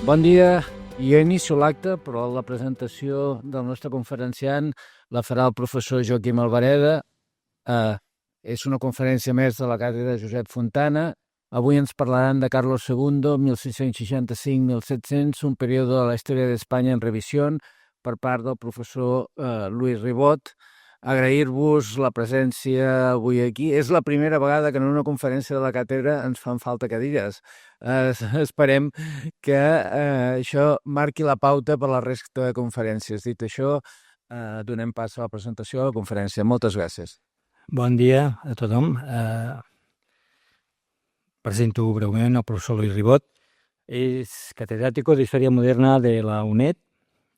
Bon dia. Jo inicio l'acte, però la presentació del nostre conferenciant la farà el professor Joaquim Albareda. És una conferència més de la càtedra Josep Fontana. Avui ens parlaran de Carlos II, 1665-1700, un període de la història d'Espanya en revisió, per part del professor Luis Ribot. Agrair-vos la presència avui aquí. És la primera vegada que en una conferència de la càtedra ens fan falta cadires. Esperem que això marqui la pauta per la resta de conferències. Dit això, donem pas a la presentació de la conferència. Moltes gràcies. Bon dia a tothom. Presento breument el professor Luis Ribot. Es catedrático de Historia Moderna de la UNED,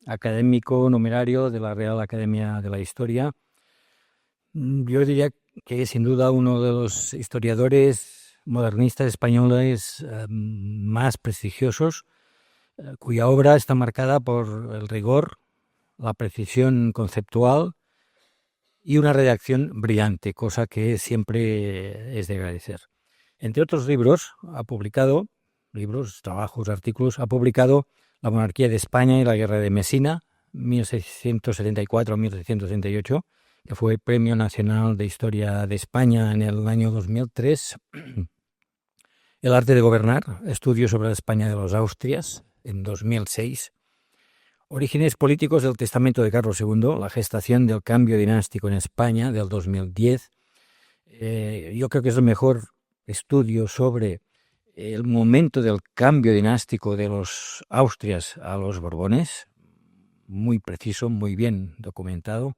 académico numerario de la Real Academia de la Historia. Yo diría que es sin duda uno de los historiadores modernistas españoles más prestigiosos, cuya obra está marcada por el rigor, la precisión conceptual y una redacción brillante, cosa que siempre es de agradecer. Entre otros libros, ha publicado trabajos, artículos, ha publicado La monarquía de España y la guerra de Mesina, 1674-1678, que fue Premio Nacional de Historia de España en el año 2003. El arte de gobernar, estudio sobre la España de los Austrias, en 2006. Orígenes políticos del testamento de Carlos II, la gestación del cambio dinástico en España, del 2010. Yo creo que es el mejor estudio sobre el momento del cambio dinástico de los Austrias a los Borbones, muy preciso, muy bien documentado.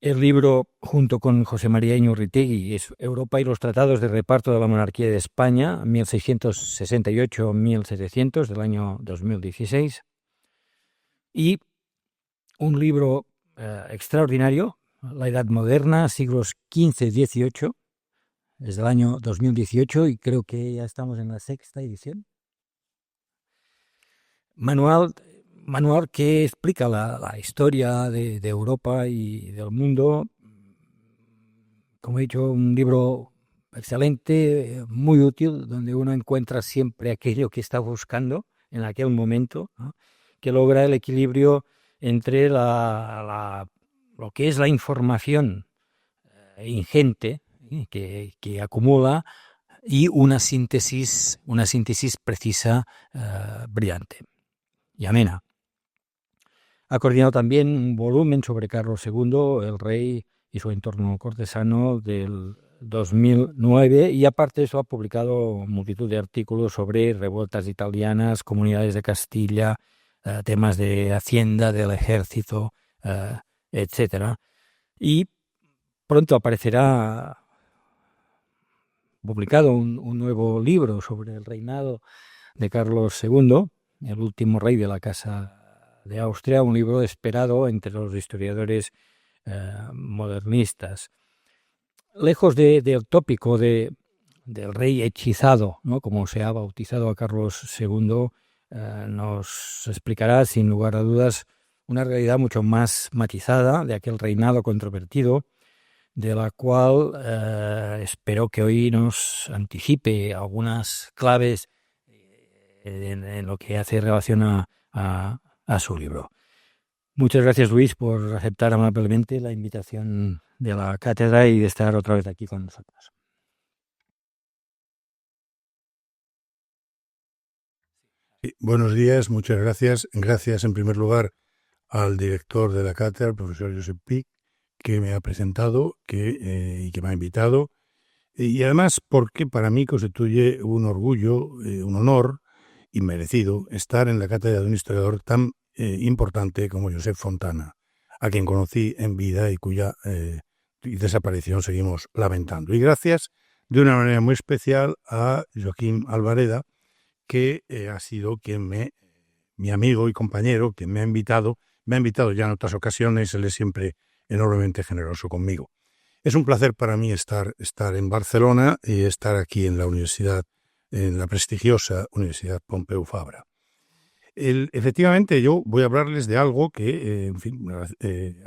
El libro, junto con José María Iñurritegui, es Europa y los tratados de reparto de la monarquía de España, 1668-1700, del año 2016. Y un libro extraordinario, La Edad Moderna, siglos XV-XVIII, desde el año 2018, y creo que ya estamos en la sexta edición. Manual que explica la historia de Europa y del mundo. Como he dicho, un libro excelente, muy útil, donde uno encuentra siempre aquello que está buscando en aquel momento, ¿no? Que logra el equilibrio entre lo que es la información ingente que acumula y una síntesis precisa, brillante y amena. Ha coordinado también un volumen sobre Carlos II, el rey y su entorno cortesano, del 2009, y aparte de eso ha publicado multitud de artículos sobre revueltas italianas, comunidades de Castilla, temas de Hacienda, del ejército, etc. Y pronto aparecerá publicado un nuevo libro sobre el reinado de Carlos II, el último rey de la Casa de Austria, un libro esperado entre los historiadores modernistas. Lejos del tópico del rey hechizado, ¿no?, como se ha bautizado a Carlos II, nos explicará sin lugar a dudas una realidad mucho más matizada de aquel reinado controvertido, de la cual espero que hoy nos anticipe algunas claves en lo que hace relación a su libro. Muchas gracias, Luis, por aceptar amablemente la invitación de la cátedra y de estar otra vez aquí con nosotros. Sí, buenos días, muchas gracias. Gracias en primer lugar al director de la cátedra, el profesor Josep Pi, que me ha presentado y que me ha invitado. Y además porque para mí constituye un orgullo, un honor inmerecido estar en la cátedra de un historiador tan importante como Josep Fontana, a quien conocí en vida y cuya desaparición seguimos lamentando. Y gracias de una manera muy especial a Joaquim Albareda, que ha sido mi amigo y compañero, quien me ha invitado ya en otras ocasiones. Él es siempre enormemente generoso conmigo. Es un placer para mí estar en Barcelona y estar aquí en la universidad, en la prestigiosa Universidad Pompeu Fabra. Efectivamente, yo voy a hablarles de algo que,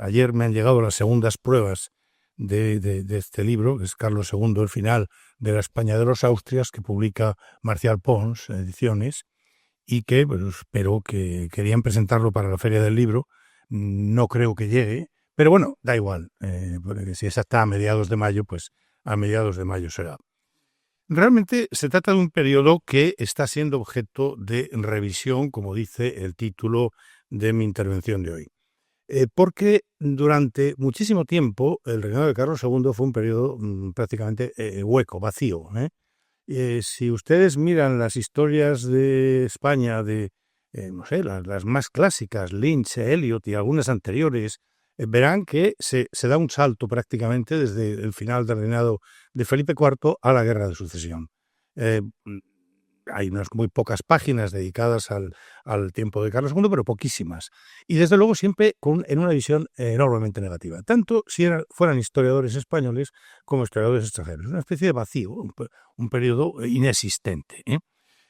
ayer me han llegado las segundas pruebas de este libro, que es Carlos II, el final de la España de los Austrias, que publica Marcial Pons Ediciones, y que pues, espero que querían presentarlo para la Feria del Libro. No creo que llegue, pero bueno, da igual, porque si es hasta a mediados de mayo, pues a mediados de mayo será. Realmente se trata de un periodo que está siendo objeto de revisión, como dice el título de mi intervención de hoy. Porque durante muchísimo tiempo el reinado de Carlos II fue un periodo prácticamente hueco, vacío. Si ustedes miran las historias de España, de no sé, las más clásicas, Lynch, Eliot y algunas anteriores, verán que se da un salto prácticamente desde el final del reinado de Felipe IV a la Guerra de Sucesión. Hay unas muy pocas páginas dedicadas al tiempo de Carlos II, pero poquísimas. Y desde luego siempre en una visión enormemente negativa, tanto si fueran historiadores españoles como historiadores extranjeros. Una especie de vacío, un periodo inexistente.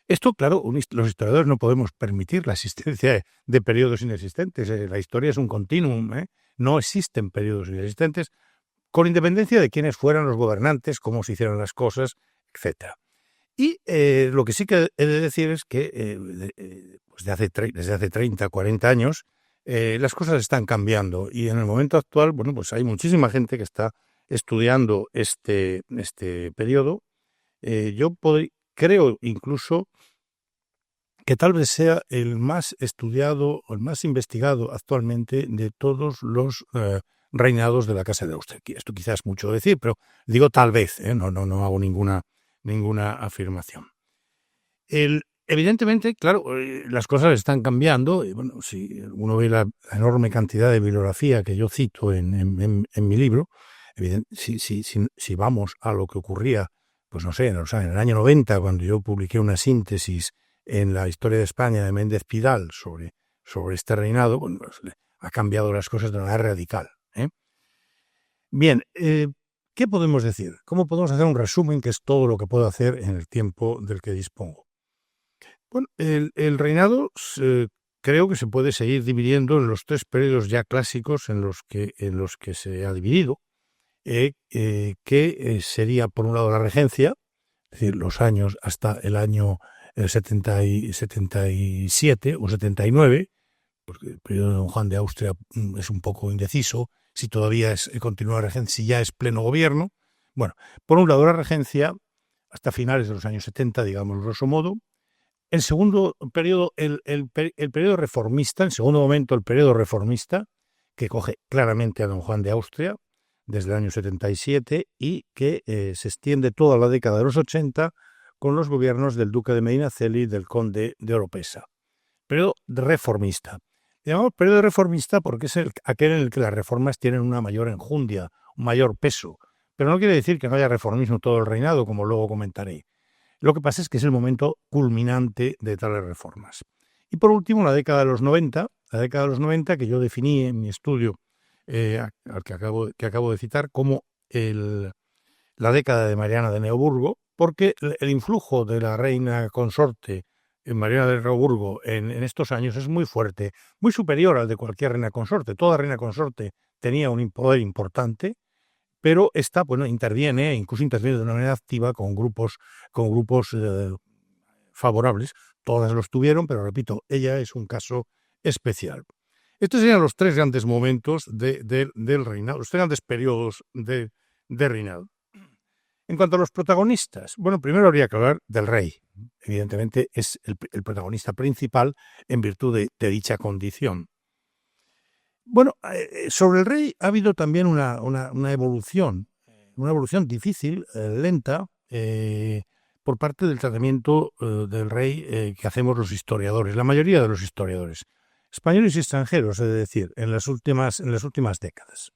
Esto, claro, los historiadores no podemos permitir la existencia de periodos inexistentes. La historia es un continuum. No existen periodos inexistentes, con independencia de quiénes fueran los gobernantes, cómo se hicieron las cosas, etcétera. Y lo que sí que he de decir es que pues desde hace 30, 40 años las cosas están cambiando y en el momento actual, bueno, pues hay muchísima gente que está estudiando este periodo. Creo incluso que tal vez sea el más estudiado o el más investigado actualmente de todos los reinados de la Casa de Austria. Esto quizás es mucho decir, pero digo tal vez, no hago ninguna afirmación. Evidentemente, claro, las cosas están cambiando. Y bueno, si uno ve la enorme cantidad de bibliografía que yo cito en mi libro, si vamos a lo que ocurría, pues no sé, en el año 90, cuando yo publiqué una síntesis en la historia de España de Méndez Pidal sobre este reinado, bueno, pues, ha cambiado las cosas de una manera radical. Bien, ¿qué podemos decir? ¿Cómo podemos hacer un resumen, que es todo lo que puedo hacer en el tiempo del que dispongo? Bueno, el reinado creo que se puede seguir dividiendo en los tres periodos ya clásicos en los que se ha dividido, que sería, por un lado, la regencia, es decir, los años hasta el año 77 o 79, porque el periodo de Don Juan de Austria es un poco indeciso, si todavía continúa la regencia, si ya es pleno gobierno. Bueno, por un lado la regencia hasta finales de los años 70, digamos, grosso modo. El segundo periodo, el periodo reformista, en segundo momento el periodo reformista, que coge claramente a Don Juan de Austria desde el año 77 y que se extiende toda la década de los 80 con los gobiernos del duque de Medinaceli y del conde de Oropesa. Periodo reformista. Llamamos periodo reformista porque es aquel en el que las reformas tienen una mayor enjundia, un mayor peso. Pero no quiere decir que no haya reformismo todo el reinado, como luego comentaré. Lo que pasa es que es el momento culminante de tales reformas. Y por último, la década de los 90, que yo definí en mi estudio, al que acabo de citar, como la década de Mariana de Neoburgo, porque el influjo de la reina consorte en Mariana de Neoburgo en estos años es muy fuerte, muy superior al de cualquier reina consorte. Toda reina consorte tenía un poder importante, pero esta, bueno, incluso interviene de una manera activa con grupos favorables. Todas los tuvieron, pero repito, ella es un caso especial. Estos serían los tres grandes momentos del reinado, los tres grandes periodos de reinado. En cuanto a los protagonistas, bueno, primero habría que hablar del rey. Evidentemente es el protagonista principal en virtud de dicha condición. Bueno, sobre el rey ha habido también una evolución difícil, lenta, por parte del tratamiento del rey que hacemos los historiadores, la mayoría de los historiadores, españoles y extranjeros, es decir, en las últimas décadas.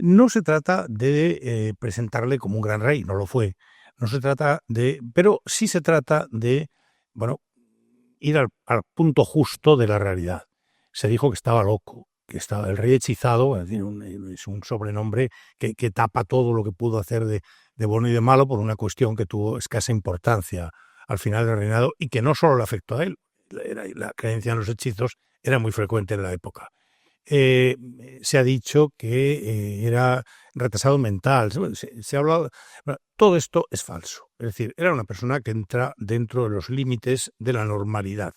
No se trata de presentarle como un gran rey, no lo fue. Pero sí se trata de, bueno, ir al punto justo de la realidad. Se dijo que estaba loco, que estaba el rey hechizado, es decir, es un sobrenombre que tapa todo lo que pudo hacer de bueno y de malo por una cuestión que tuvo escasa importancia al final del reinado y que no solo le afectó a él. La creencia en los hechizos era muy frecuente en la época. Se ha dicho que era retrasado mental, se ha hablado. Bueno, todo esto es falso. Es decir, era una persona que entra dentro de los límites de la normalidad.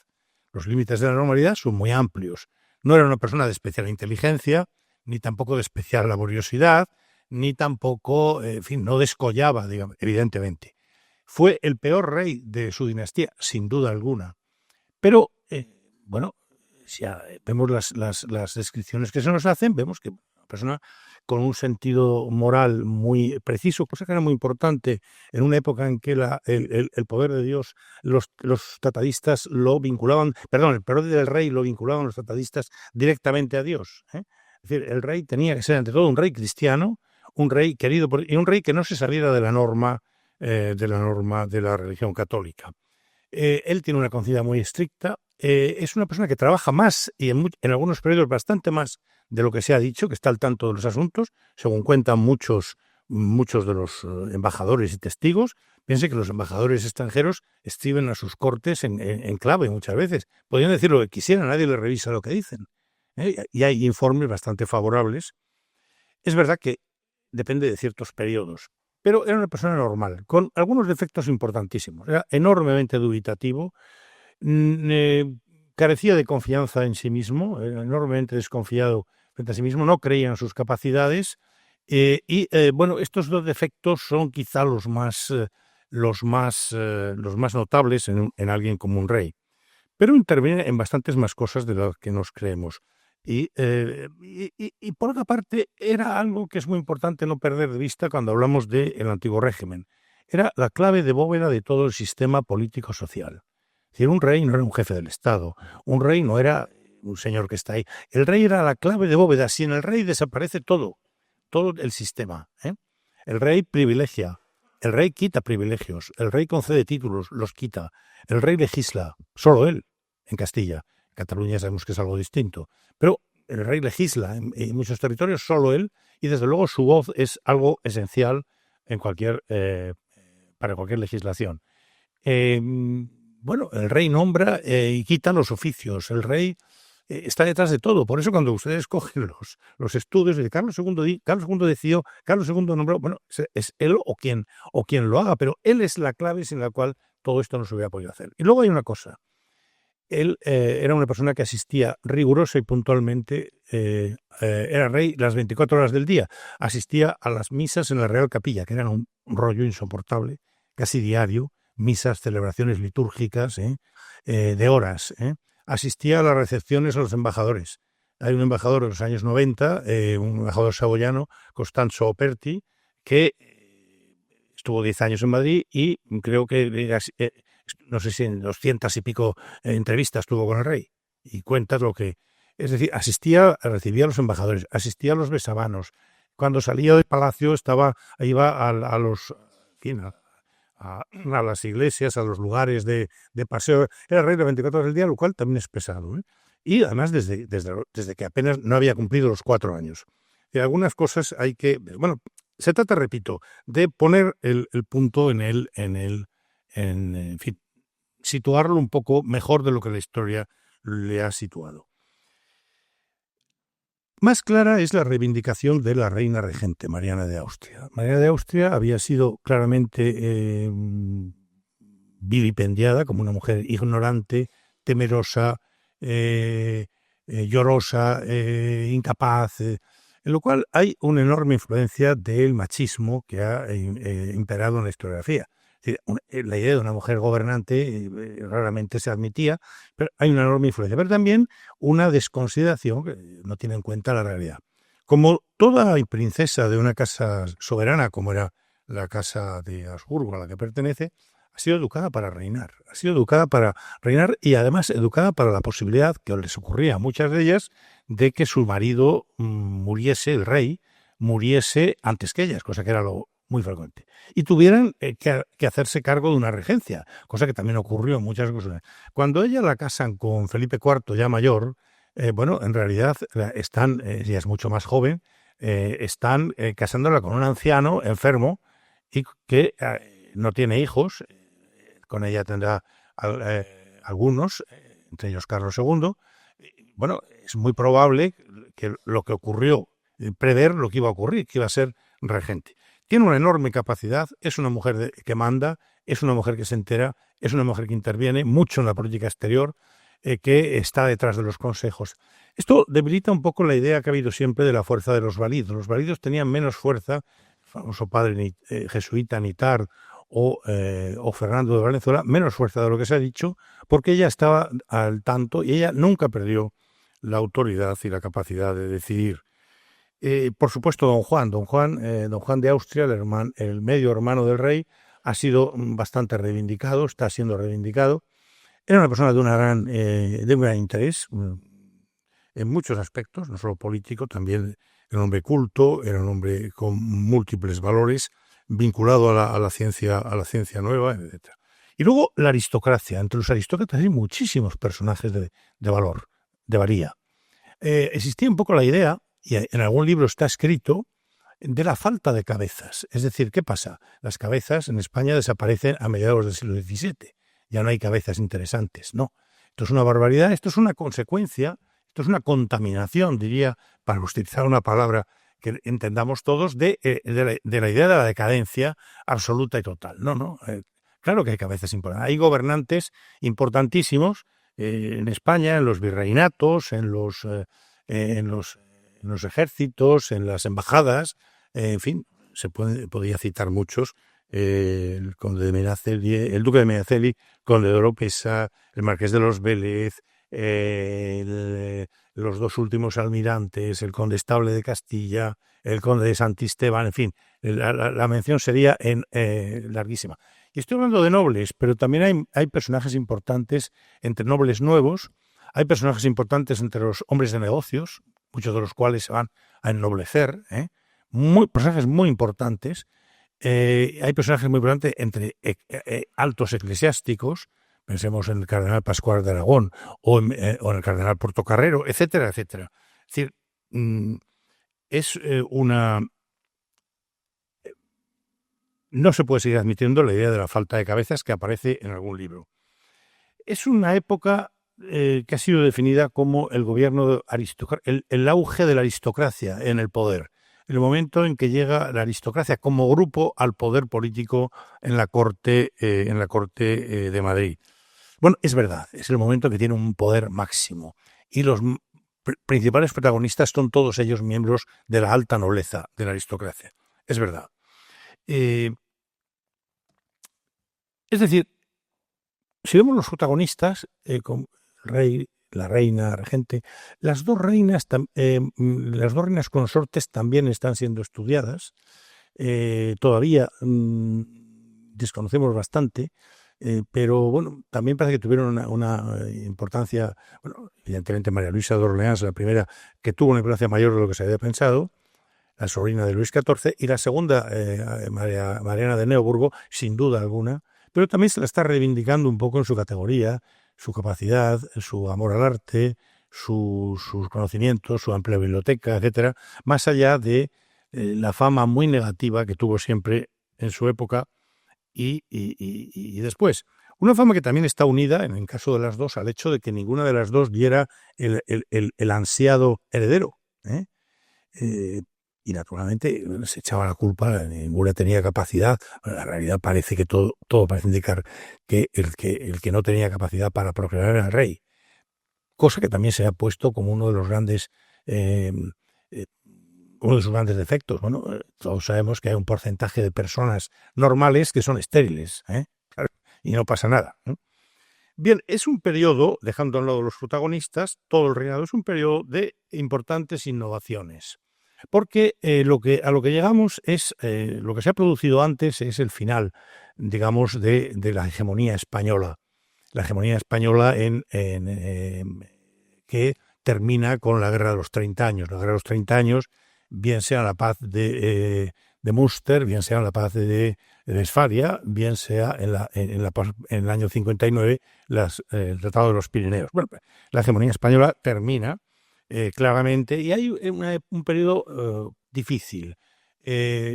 Los límites de la normalidad son muy amplios. No era una persona de especial inteligencia, ni tampoco de especial laboriosidad, ni tampoco, en fin, no descollaba, digamos, evidentemente. Fue el peor rey de su dinastía, sin duda alguna. Pero, bueno, si vemos las descripciones que se nos hacen, vemos que una persona con un sentido moral muy preciso, cosa que era muy importante en una época en que el poder de Dios, los tratadistas lo vinculaban, perdón, el poder del rey lo vinculaban los tratadistas directamente a Dios. Es decir, el rey tenía que ser ante todo un rey cristiano, un rey querido y un rey que no se saliera de la norma de la religión católica. Él tiene una conciencia muy estricta, es una persona que trabaja más y en algunos periodos bastante más de lo que se ha dicho, que está al tanto de los asuntos, según cuentan muchos de los embajadores y testigos. Piense que los embajadores extranjeros escriben a sus cortes en clave muchas veces. Podrían decir lo que quisieran, nadie les revisa lo que dicen. Y hay informes bastante favorables. Es verdad que depende de ciertos periodos, pero era una persona normal, con algunos defectos importantísimos. Era enormemente dubitativo, carecía de confianza en sí mismo, era enormemente desconfiado frente a sí mismo, no creía en sus capacidades, bueno, estos dos defectos son quizá los más notables en alguien como un rey. Pero interviene en bastantes más cosas de las que nos creemos. Y por otra parte, era algo que es muy importante no perder de vista cuando hablamos del antiguo régimen. Era la clave de bóveda de todo el sistema político-social. Es decir, un rey no era un jefe del Estado, un rey no era un señor que está ahí. El rey era la clave de bóveda. Si en el rey desaparece todo el sistema. El rey privilegia, el rey quita privilegios, el rey concede títulos, los quita, el rey legisla, solo él, en Castilla. En Cataluña sabemos que es algo distinto, pero el rey legisla en muchos territorios, solo él, y desde luego su voz es algo esencial en para cualquier legislación. Bueno, el rey nombra y quita los oficios, el rey está detrás de todo. Por eso cuando ustedes cogen los estudios de Carlos II decidió, Carlos II nombró, bueno, es él o quien lo haga, pero él es la clave sin la cual todo esto no se hubiera podido hacer. Y luego hay una cosa. Él era una persona que asistía rigurosa y puntualmente, era rey las 24 horas del día, asistía a las misas en la Real Capilla, que eran un rollo insoportable, casi diario, misas, celebraciones litúrgicas, de horas, asistía a las recepciones a los embajadores. Hay un embajador de los años 90, un embajador saboyano, Costanzo Operti, que estuvo 10 años en Madrid y creo que no sé si en 200 y pico entrevistas tuvo con el rey, y cuentas lo que... Es decir, recibía a los embajadores, asistía a los besamanos. Cuando salía del palacio iba a las iglesias, a los lugares de paseo. Era rey de 24 horas del día, lo cual también es pesado. Y además desde que apenas no había cumplido los 4 años. Y algunas cosas hay que... Bueno, se trata, repito, de poner el punto en fin, situarlo un poco mejor de lo que la historia le ha situado. Más clara es la reivindicación de la reina regente, Mariana de Austria. Mariana de Austria había sido claramente vilipendiada como una mujer ignorante, temerosa, llorosa, incapaz, en lo cual hay una enorme influencia del machismo que ha imperado en la historiografía. La idea de una mujer gobernante raramente se admitía, pero hay una enorme influencia, pero también una desconsideración que no tiene en cuenta la realidad. Como toda princesa de una casa soberana, como era la casa de Habsburgo a la que pertenece, ha sido educada para reinar. Y además educada para la posibilidad, que les ocurría a muchas de ellas, de que su marido muriese, el rey, muriese antes que ellas, cosa que era lo muy frecuente, y tuvieran que hacerse cargo de una regencia, cosa que también ocurrió en muchas ocasiones. Cuando ella la casan con Felipe IV, ya mayor, bueno, en realidad ella es mucho más joven, están casándola con un anciano enfermo y que no tiene hijos. Con ella tendrá algunos, entre ellos Carlos II. Bueno, es muy probable que lo que ocurrió, prever lo que iba a ocurrir, que iba a ser regente. Tiene una enorme capacidad, es una mujer que manda, es una mujer que se entera, es una mujer que interviene mucho en la política exterior, que está detrás de los consejos. Esto debilita un poco la idea que ha habido siempre de la fuerza de los válidos. Los válidos tenían menos fuerza, el famoso padre jesuita Nitard o Fernando de Valenzuela, menos fuerza de lo que se ha dicho, porque ella estaba al tanto y ella nunca perdió la autoridad y la capacidad de decidir. Por supuesto, don Juan de Austria, el medio hermano del rey, ha sido bastante reivindicado, está siendo reivindicado. Era una persona de un gran interés en muchos aspectos, no solo político, también era un hombre culto, era un hombre con múltiples valores, vinculado a la ciencia nueva, etc. Y luego la aristocracia. Entre los aristócratas hay muchísimos personajes de valor, de valía. Existía un poco la idea, y en algún libro está escrito, de la falta de cabezas. Es decir, ¿qué pasa? Las cabezas en España desaparecen a mediados del siglo XVII. Ya no hay cabezas interesantes, no. Esto es una barbaridad, esto es una consecuencia, esto es una contaminación, diría, para utilizar una palabra que entendamos todos, de la idea de la decadencia absoluta y total. No. Claro que hay cabezas importantes. Hay gobernantes importantísimos en España, en los virreinatos, en los ejércitos, en las embajadas, en fin, podría citar muchos, el conde de Medinaceli, el duque de Medinaceli, conde de Oropesa, el marqués de los Vélez, los dos últimos almirantes, el condestable de Castilla, el conde de Santisteban, en fin, la mención sería larguísima. Y estoy hablando de nobles, pero también hay personajes importantes entre nobles nuevos, hay personajes importantes entre los hombres de negocios, muchos de los cuales se van a ennoblecer, personajes muy importantes. Hay personajes muy importantes entre altos eclesiásticos, pensemos en el cardenal Pascual de Aragón o en el cardenal Portocarrero, etcétera, etcétera. Es decir, no se puede seguir admitiendo la idea de la falta de cabezas que aparece en algún libro. Es una época que ha sido definida como el gobierno el auge de la aristocracia en el poder, el momento en que llega la aristocracia como grupo al poder político en la corte de Madrid. Bueno, es verdad, es el momento que tiene un poder máximo y los principales protagonistas son todos ellos miembros de la alta nobleza de la aristocracia. Es verdad. Es decir, si vemos los protagonistas, con el rey, la reina, regente, las dos reinas consortes también están siendo estudiadas. Todavía desconocemos bastante, pero bueno, también parece que tuvieron una importancia. Bueno, evidentemente María Luisa de Orleans, la primera que tuvo una importancia mayor de lo que se había pensado, la sobrina de Luis XIV, y la segunda, Mariana de Neuburgo, sin duda alguna, pero también se la está reivindicando un poco en su categoría, su capacidad, su amor al arte, sus conocimientos, su amplia biblioteca, etcétera, más allá de la fama muy negativa que tuvo siempre en su época y después. Una fama que también está unida, en el caso de las dos, al hecho de que ninguna de las dos diera el ansiado heredero. Y naturalmente se echaba la culpa, ninguna tenía capacidad. Bueno, en realidad parece que todo parece indicar que el que no tenía capacidad para procrear era el rey, cosa que también se ha puesto como uno de los grandes sus grandes defectos. Bueno, todos sabemos que hay un porcentaje de personas normales que son estériles, y no pasa nada. Bien, es un periodo, dejando a un lado los protagonistas, todo el reinado es un periodo de importantes innovaciones. Porque a lo que llegamos es, lo que se ha producido antes es el final, digamos, de la hegemonía española. La hegemonía española que termina con la Guerra de los 30 años. La Guerra de los 30 años, bien sea la paz de Münster, bien sea la paz de Westfalia, bien sea en el año 59 el Tratado de los Pirineos. Bueno, la hegemonía española termina claramente, y hay un periodo difícil.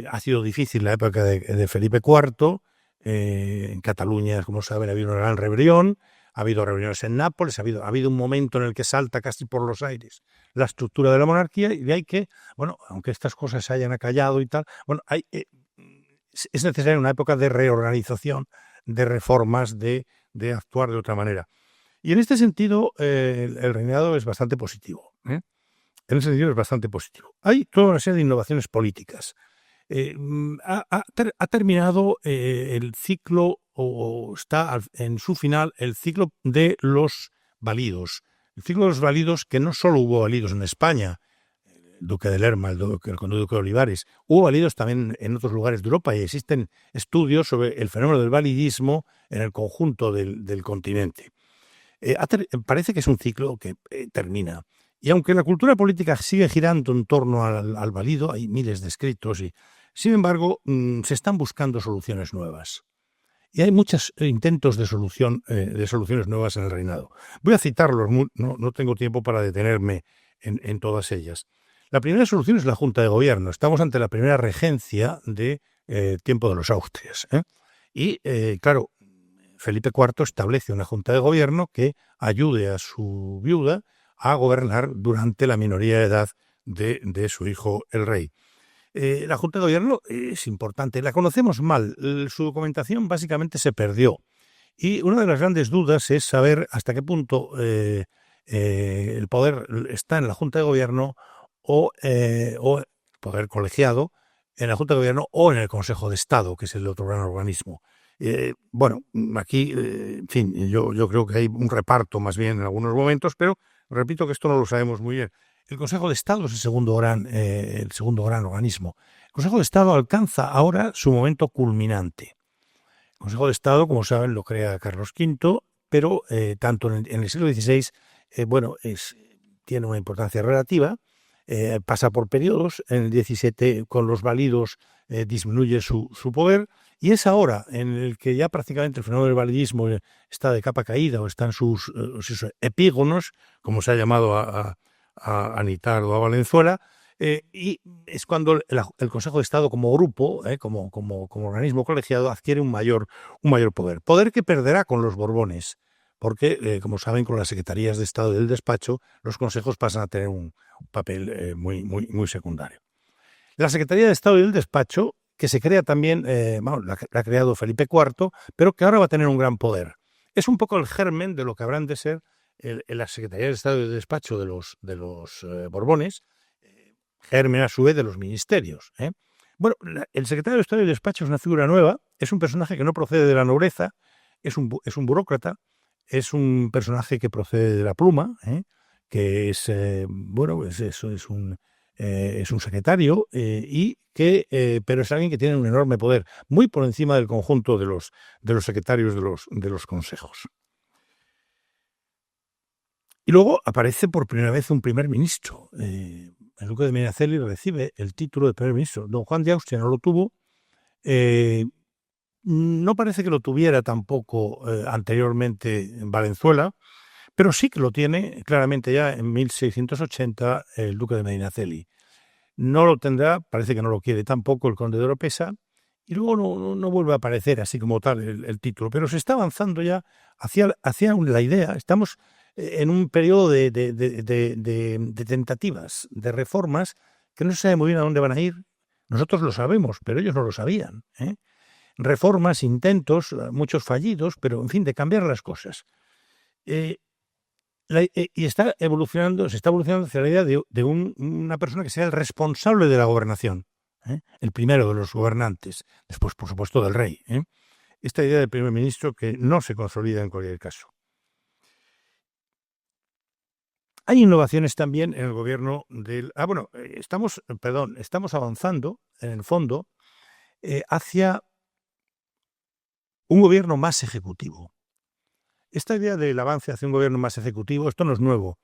Ha sido difícil la época de Felipe IV. En Cataluña, como saben, ha habido una gran rebelión, ha habido rebeliones en Nápoles, ha habido un momento en el que salta casi por los aires la estructura de la monarquía, y de ahí que, bueno, aunque estas cosas se hayan acallado y tal, bueno, es necesaria una época de reorganización, de reformas, de actuar de otra manera. Y en este sentido, el reinado es bastante positivo. En ese sentido es bastante positivo. Hay toda una serie de innovaciones políticas. Ha terminado el ciclo, o está en su final, el ciclo de los validos. El ciclo de los validos, que no solo hubo validos en España, el duque de Lerma, el conde duque de Olivares, hubo validos también en otros lugares de Europa y existen estudios sobre el fenómeno del validismo en el conjunto del continente. Parece que es un ciclo que termina. Y aunque la cultura política sigue girando en torno al valido, hay miles de escritos, y sin embargo se están buscando soluciones nuevas. Y hay muchos intentos de soluciones nuevas en el reinado. Voy a citarlos, no tengo tiempo para detenerme en todas ellas. La primera solución es la Junta de Gobierno. Estamos ante la primera regencia de tiempo de los Austrias. Y, claro, Felipe IV establece una Junta de Gobierno que ayude a su viuda a gobernar durante la minoría de edad de su hijo, el rey. La Junta de Gobierno es importante, la conocemos mal, su documentación básicamente se perdió. Y una de las grandes dudas es saber hasta qué punto el poder está en la Junta de Gobierno o el poder colegiado en la Junta de Gobierno o en el Consejo de Estado, que es el otro gran organismo. Bueno, aquí, en fin, yo creo que hay un reparto más bien en algunos momentos, pero repito que esto no lo sabemos muy bien. El Consejo de Estado es el segundo gran organismo. El Consejo de Estado alcanza ahora su momento culminante. El Consejo de Estado, como saben, lo crea Carlos V, pero tanto en el siglo XVI, tiene una importancia relativa, pasa por periodos. En el XVII, con los validos, disminuye su poder, y es ahora en el que ya prácticamente el fenómeno del validismo está de capa caída, o están sus epígonos, como se ha llamado a Anitar o a Valenzuela, y es cuando el Consejo de Estado como grupo, como organismo colegiado, adquiere un mayor poder que perderá con los Borbones, porque, como saben, con las secretarías de Estado y del despacho, los consejos pasan a tener un papel muy secundario. La Secretaría de Estado y del despacho, que se crea también, la ha creado Felipe IV, pero que ahora va a tener un gran poder. Es un poco el germen de lo que habrán de ser la Secretaría de Estado y del despacho de los Borbones, germen a su vez de los ministerios. Bueno, el secretario de Estado y del despacho es una figura nueva, es un personaje que no procede de la nobleza, es un burócrata, es un personaje que procede de la pluma, que es un secretario, pero es alguien que tiene un enorme poder, muy por encima del conjunto de los secretarios de los consejos. Y luego aparece por primera vez un primer ministro. El duque de Medinaceli recibe el título de primer ministro. Don Juan de Austria no lo tuvo. No parece que lo tuviera tampoco anteriormente en Valenzuela, pero sí que lo tiene claramente ya en 1680 el duque de Medinaceli. No lo tendrá, parece que no lo quiere tampoco el conde de Oropesa, y luego no vuelve a aparecer así como tal el título, pero se está avanzando ya hacia la idea. Estamos en un periodo de tentativas, de reformas, que no se sabe muy bien a dónde van a ir. Nosotros lo sabemos, pero ellos no lo sabían. Reformas, intentos, muchos fallidos, pero en fin, de cambiar las cosas. Y se está evolucionando hacia la idea de una persona que sea el responsable de la gobernación, el primero de los gobernantes, después, por supuesto, del rey. Esta idea del primer ministro que no se consolida en cualquier caso. Hay innovaciones también en el gobierno del... estamos avanzando, en el fondo, hacia un gobierno más ejecutivo. Esta idea del avance hacia un gobierno más ejecutivo, esto no es nuevo.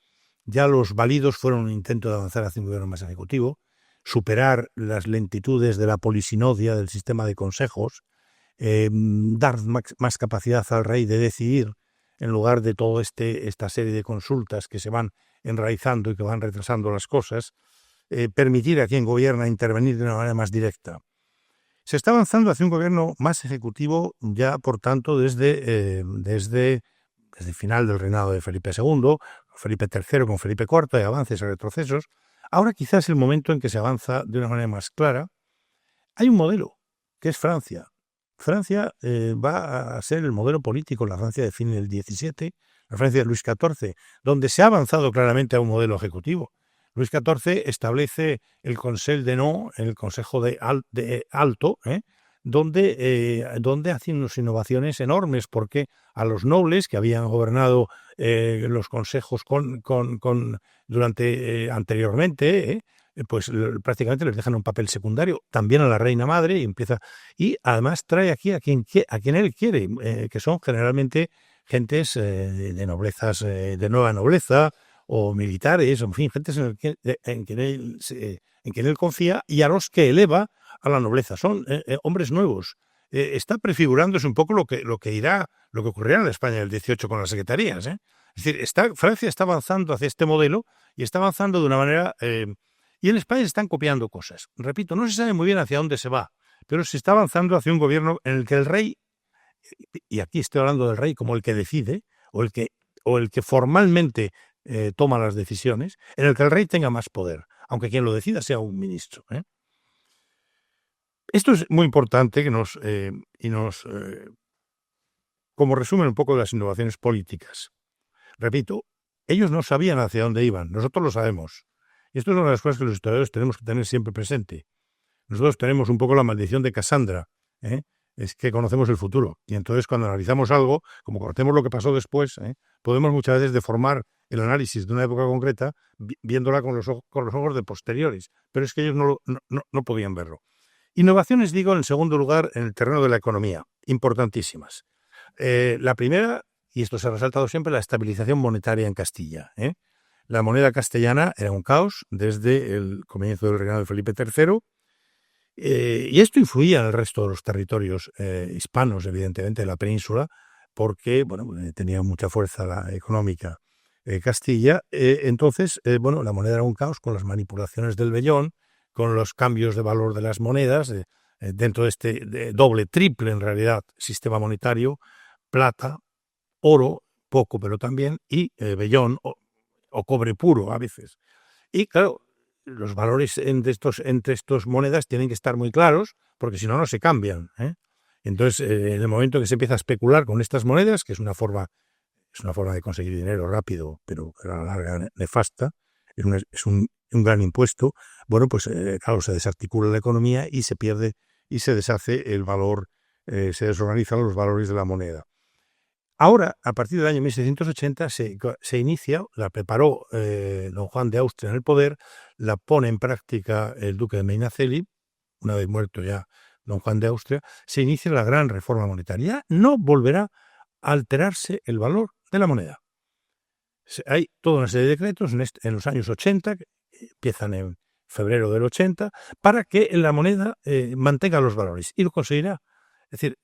Ya los validos fueron un intento de avanzar hacia un gobierno más ejecutivo, superar las lentitudes de la polisinodia del sistema de consejos, dar más capacidad al rey de decidir en lugar de toda esta serie de consultas que se van enraizando y que van retrasando las cosas, permitir a quien gobierna intervenir de una manera más directa. Se está avanzando hacia un gobierno más ejecutivo ya, por tanto, desde el final del reinado de Felipe II, Felipe III con Felipe IV, hay avances y retrocesos. Ahora quizás es el momento en que se avanza de una manera más clara. Hay un modelo, que es Francia. Francia va a ser el modelo político, la Francia de fin del XVII, Francia de Luis XIV, donde se ha avanzado claramente a un modelo ejecutivo. Luis XIV establece el Conseil de No, el Consejo de Alto, donde hacen unas innovaciones enormes, porque a los nobles que habían gobernado los consejos durante anteriormente, pues prácticamente les dejan un papel secundario, también a la reina madre, y además trae aquí a quien él quiere, que son generalmente gentes de noblezas, de nueva nobleza, o militares, en fin, gentes en quien él confía y a los que eleva a la nobleza. Son hombres nuevos. Está prefigurándose un poco lo que ocurrirá en la España del 18 con las secretarías. Es decir, Francia está avanzando hacia este modelo y está avanzando de una manera... y en España se están copiando cosas. Repito, no se sabe muy bien hacia dónde se va, pero se está avanzando hacia un gobierno en el que el rey, y aquí estoy hablando del rey como el que decide, o el que formalmente toma las decisiones, en el que el rey tenga más poder, aunque quien lo decida sea un ministro. Esto es muy importante como resumen un poco de las innovaciones políticas. Repito, ellos no sabían hacia dónde iban, nosotros lo sabemos. Y esto es una de las cosas que los historiadores tenemos que tener siempre presente. Nosotros tenemos un poco la maldición de Casandra, es que conocemos el futuro. Y entonces cuando analizamos algo, como conocemos lo que pasó después, podemos muchas veces deformar el análisis de una época concreta viéndola con los ojos de posteriores. Pero es que ellos no podían verlo. Innovaciones, digo, en segundo lugar, en el terreno de la economía, importantísimas. La primera, y esto se ha resaltado siempre, la estabilización monetaria en Castilla. La moneda castellana era un caos desde el comienzo del reinado de Felipe III, y esto influía en el resto de los territorios hispanos, evidentemente, de la península, porque tenía mucha fuerza económica Castilla. Entonces, la moneda era un caos con las manipulaciones del vellón, con los cambios de valor de las monedas, dentro de este doble, triple en realidad, sistema monetario, plata, oro, poco pero también, y vellón o cobre puro a veces. Y claro, los valores entre estas monedas tienen que estar muy claros, porque si no, no se cambian. Entonces, en el momento que se empieza a especular con estas monedas, que es una forma de conseguir dinero rápido, pero a la larga nefasta, es un gran impuesto, pues claro, se desarticula la economía y se pierde y se deshace el valor, se desorganizan los valores de la moneda. Ahora, a partir del año 1680, se inicia, la preparó don Juan de Austria en el poder, la pone en práctica el duque de Medinaceli, una vez muerto ya don Juan de Austria, se inicia la gran reforma monetaria. No volverá a alterarse el valor de la moneda. Hay toda una serie de decretos en los años 80, que empiezan en febrero del 80, para que la moneda mantenga los valores, y lo conseguirá. Es decir,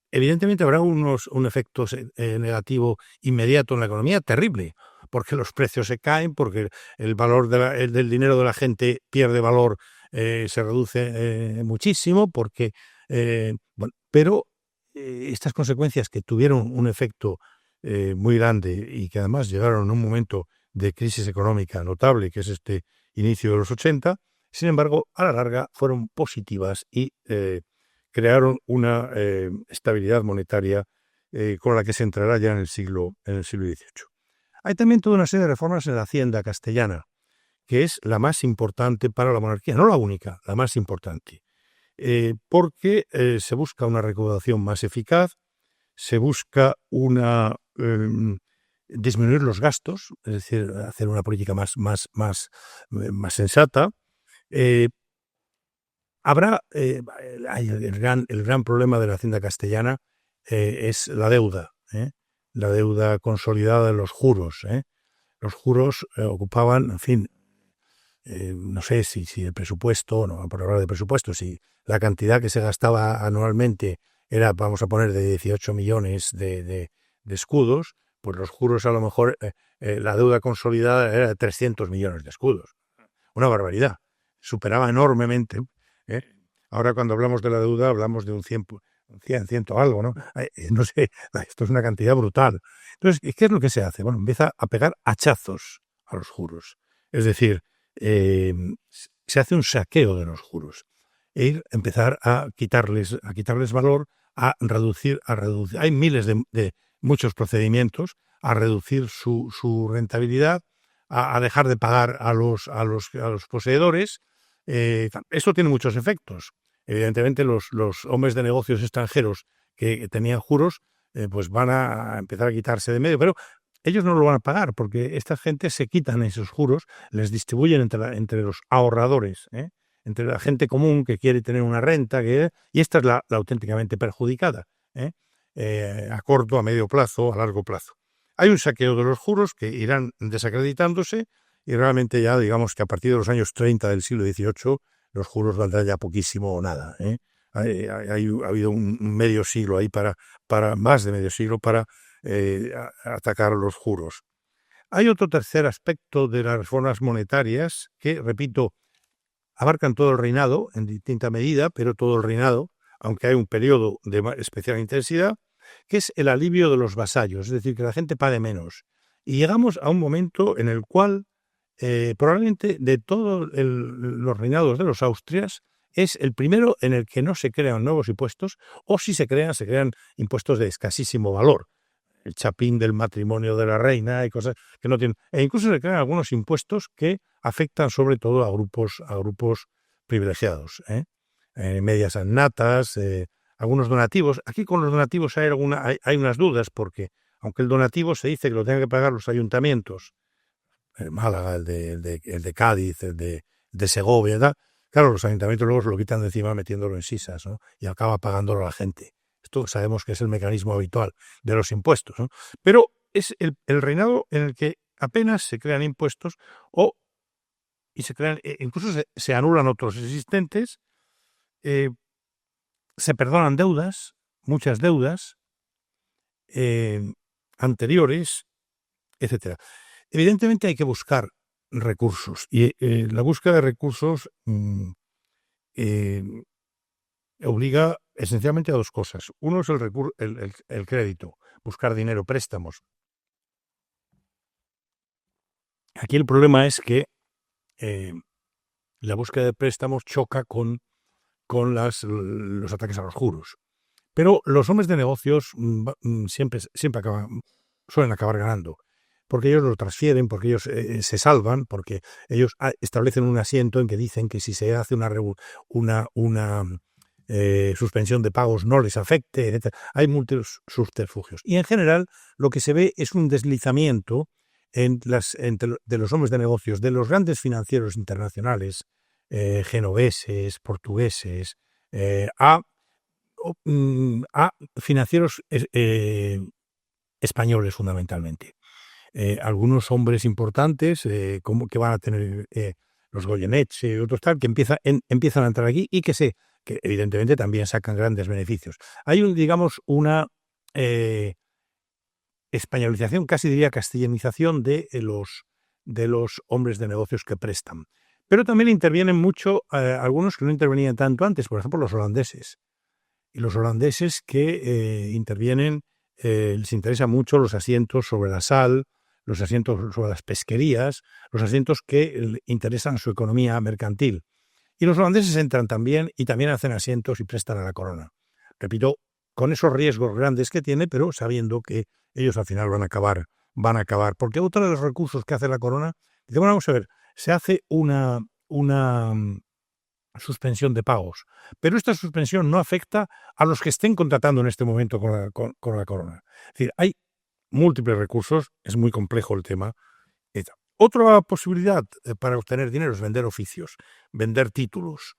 evidentemente habrá un efecto negativo inmediato en la economía terrible, porque los precios se caen, porque el valor del dinero de la gente pierde valor, se reduce muchísimo, porque pero estas consecuencias que tuvieron un efecto muy grande y que además llegaron en un momento de crisis económica notable, que es este inicio de los 80, sin embargo, a la larga fueron positivas y crearon una estabilidad monetaria con la que se entrará ya en el siglo XVIII. Hay también toda una serie de reformas en la hacienda castellana, que es la más importante para la monarquía, no la única, la más importante, porque se busca una recaudación más eficaz, se busca disminuir los gastos, es decir, hacer una política más sensata. Habrá el gran problema de la hacienda castellana es la deuda, la deuda consolidada de los juros. Los juros ocupaban, en fin, no sé si el presupuesto, no por hablar de presupuesto, si la cantidad que se gastaba anualmente era, vamos a poner, de 18 millones de escudos, pues los juros a lo mejor, la deuda consolidada era de 300 millones de escudos. Una barbaridad. Superaba enormemente. Ahora cuando hablamos de la deuda hablamos de un 100 algo, ¿no? No sé, esto es una cantidad brutal. Entonces, ¿qué es lo que se hace? Bueno, empieza a pegar hachazos a los juros. Es decir, se hace un saqueo de los juros e empezar a quitarles valor, a reducir. Hay muchos procedimientos, a reducir su rentabilidad, a dejar de pagar a los poseedores. Esto tiene muchos efectos. Evidentemente, los hombres de negocios extranjeros que tenían juros, pues van a empezar a quitarse de medio, pero ellos no lo van a pagar porque estas gentes se quitan esos juros, les distribuyen entre los ahorradores, entre la gente común que quiere tener una renta, y esta es la auténticamente perjudicada, a corto, a medio plazo, a largo plazo. Hay un saqueo de los juros que irán desacreditándose y realmente ya digamos que a partir de los años 30 del siglo XVIII los juros valdrán ya poquísimo o nada. Ha habido un medio siglo ahí más de medio siglo para atacar los juros. Hay otro tercer aspecto de las reformas monetarias que, repito, abarcan todo el reinado en distinta medida, pero todo el reinado, aunque hay un periodo de especial intensidad, que es el alivio de los vasallos, es decir, que la gente pague menos. Y llegamos a un momento en el cual probablemente de todos los reinados de los Austrias es el primero en el que no se crean nuevos impuestos, o si se crean impuestos de escasísimo valor. El chapín del matrimonio de la reina y cosas que no tienen. E incluso se crean algunos impuestos que afectan sobre todo a grupos privilegiados. Medias annatas, algunos donativos. Aquí con los donativos hay unas dudas porque, aunque el donativo se dice que lo tengan que pagar los ayuntamientos, el Málaga, el de Cádiz, el de Segovia, tal, claro, los ayuntamientos luego se lo quitan de encima metiéndolo en sisas, ¿no? Y acaba pagándolo a la gente. Esto sabemos que es el mecanismo habitual de los impuestos, ¿no? Pero es el reinado en el que apenas se crean impuestos y se crean, incluso se anulan otros existentes, se perdonan deudas, muchas deudas anteriores, etcétera. Evidentemente hay que buscar recursos y la búsqueda de recursos obliga esencialmente a dos cosas. Uno es el crédito, buscar dinero, préstamos. Aquí el problema es que la búsqueda de préstamos choca con los ataques a los juros. Pero los hombres de negocios siempre suelen acabar ganando, porque ellos lo transfieren, porque ellos se salvan, porque ellos establecen un asiento en que dicen que si se hace una suspensión de pagos no les afecte, etc. Hay múltiples subterfugios. Y en general lo que se ve es un deslizamiento de los hombres de negocios, de los grandes financieros internacionales, genoveses, portugueses, a financieros españoles fundamentalmente. Algunos hombres importantes como que van a tener los Goyeneche y otros tal, que empiezan a entrar aquí y que evidentemente también sacan grandes beneficios. Hay una españolización, casi diría castellanización de los hombres de negocios que prestan. Pero también intervienen mucho algunos que no intervenían tanto antes, por ejemplo los holandeses. Y los holandeses que intervienen, les interesa mucho los asientos sobre la sal, los asientos sobre las pesquerías, los asientos que interesan su economía mercantil. Y los holandeses entran también y también hacen asientos y prestan a la corona. Repito, con esos riesgos grandes que tiene, pero sabiendo que ellos al final van a acabar. Porque otro de los recursos que hace la corona, dice, bueno, vamos a ver, se hace una suspensión de pagos, pero esta suspensión no afecta a los que estén contratando en este momento con la corona. Es decir, hay múltiples recursos, es muy complejo el tema. Otra posibilidad para obtener dinero es vender oficios, vender títulos.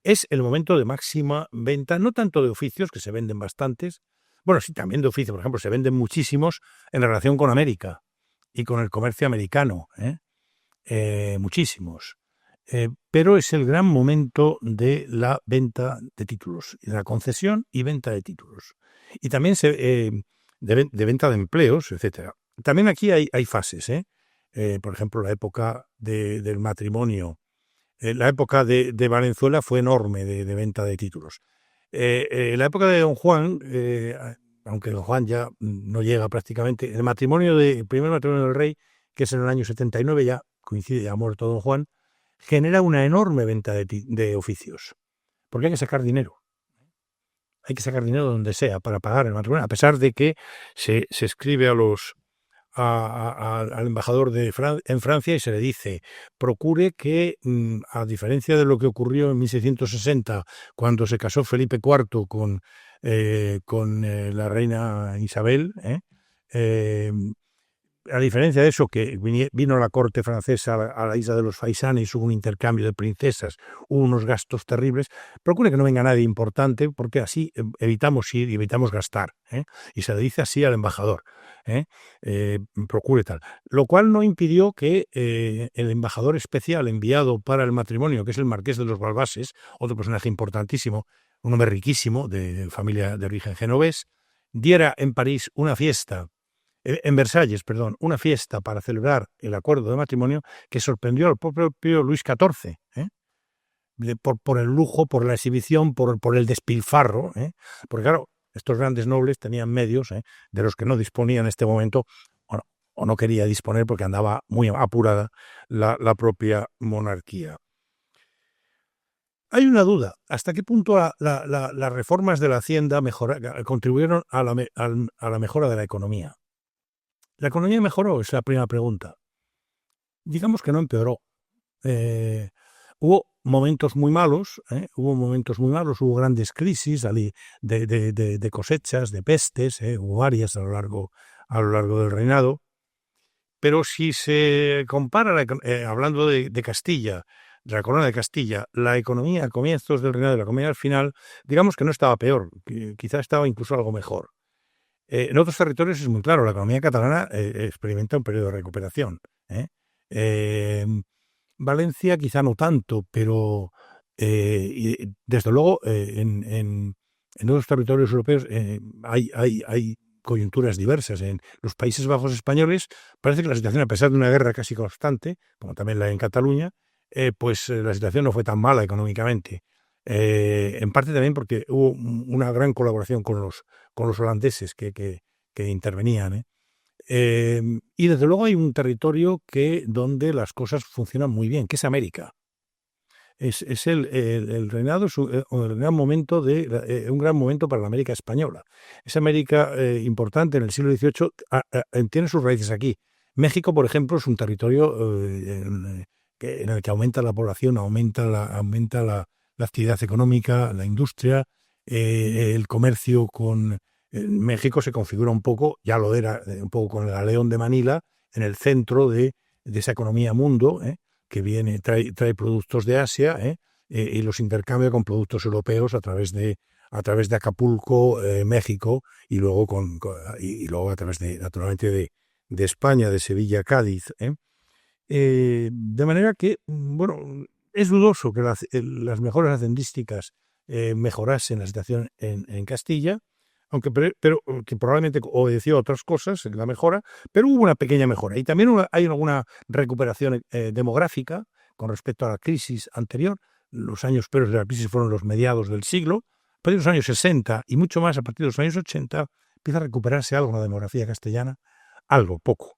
Es el momento de máxima venta, no tanto de oficios, que se venden bastantes, bueno, sí, también de oficios, por ejemplo, se venden muchísimos en relación con América y con el comercio americano, muchísimos. Pero es el gran momento de la venta de títulos, de la concesión y venta de títulos. Y también de venta de empleos, etcétera. También aquí hay fases, por ejemplo, la época del matrimonio. La época de Valenzuela fue enorme de venta de títulos. La época de Don Juan, aunque Don Juan ya no llega prácticamente, el primer matrimonio del rey, que es en el año 79, ya coincide, ya ha muerto Don Juan, genera una enorme venta de oficios, porque hay que sacar dinero. hay que sacar dinero donde sea para pagar el matrimonio, a pesar de que se escribe al embajador en Francia y se le dice, procure que, a diferencia de lo que ocurrió en 1660, cuando se casó Felipe IV con la reina Isabel, a diferencia de eso, que vino la corte francesa a la isla de los Faisanes, hubo un intercambio de princesas, hubo unos gastos terribles, procure que no venga nadie importante, porque así evitamos ir y evitamos gastar, y se le dice así al embajador, procure tal. Lo cual no impidió que el embajador especial enviado para el matrimonio, que es el marqués de los Balbases, otro personaje importantísimo, un hombre riquísimo, de familia de origen genovés, diera en París una fiesta, en Versalles, perdón, una fiesta para celebrar el acuerdo de matrimonio que sorprendió al propio Luis XIV, por el lujo, por la exhibición, por el despilfarro, porque claro, estos grandes nobles tenían medios de los que no disponía en este momento, o no quería disponer porque andaba muy apurada la propia monarquía. Hay una duda, ¿hasta qué punto las reformas de la Hacienda contribuyeron a la mejora de la economía? ¿La economía mejoró? Es la primera pregunta. Digamos que no empeoró. Hubo momentos muy malos, hubo grandes crisis de cosechas, de pestes, hubo varias a lo largo del reinado. Pero si se compara, hablando de Castilla, de la corona de Castilla, la economía a comienzos del reinado y la economía al final, digamos que no estaba peor, quizá estaba incluso algo mejor. En otros territorios es muy claro, la economía catalana experimenta un periodo de recuperación. Valencia quizá no tanto, pero desde luego en otros territorios europeos hay coyunturas diversas. En los Países Bajos españoles parece que la situación, a pesar de una guerra casi constante, como también la en Cataluña, pues la situación no fue tan mala económicamente. En parte también porque hubo una gran colaboración con los holandeses que intervenían. Y desde luego hay un territorio donde las cosas funcionan muy bien, que es América. Es el reinado, un gran momento para la América española. Esa América importante en el siglo XVIII tiene sus raíces aquí. México, por ejemplo, es un territorio en el que aumenta la población, aumenta la actividad económica, la industria, el comercio con México se configura un poco, ya lo era un poco con el Galeón de Manila, en el centro de esa economía mundo, que trae productos de Asia y los intercambia con productos europeos a través de Acapulco, México, y luego a través naturalmente de España, de Sevilla, Cádiz. De manera que, bueno, es dudoso que las mejoras hacendísticas mejorasen la situación en Castilla, pero que probablemente obedeció a otras cosas, la mejora, pero hubo una pequeña mejora. Y también hay alguna recuperación demográfica con respecto a la crisis anterior. Los años peores de la crisis fueron los mediados del siglo. A partir de los años 60 y mucho más a partir de los años 80 empieza a recuperarse algo la demografía castellana, algo, poco.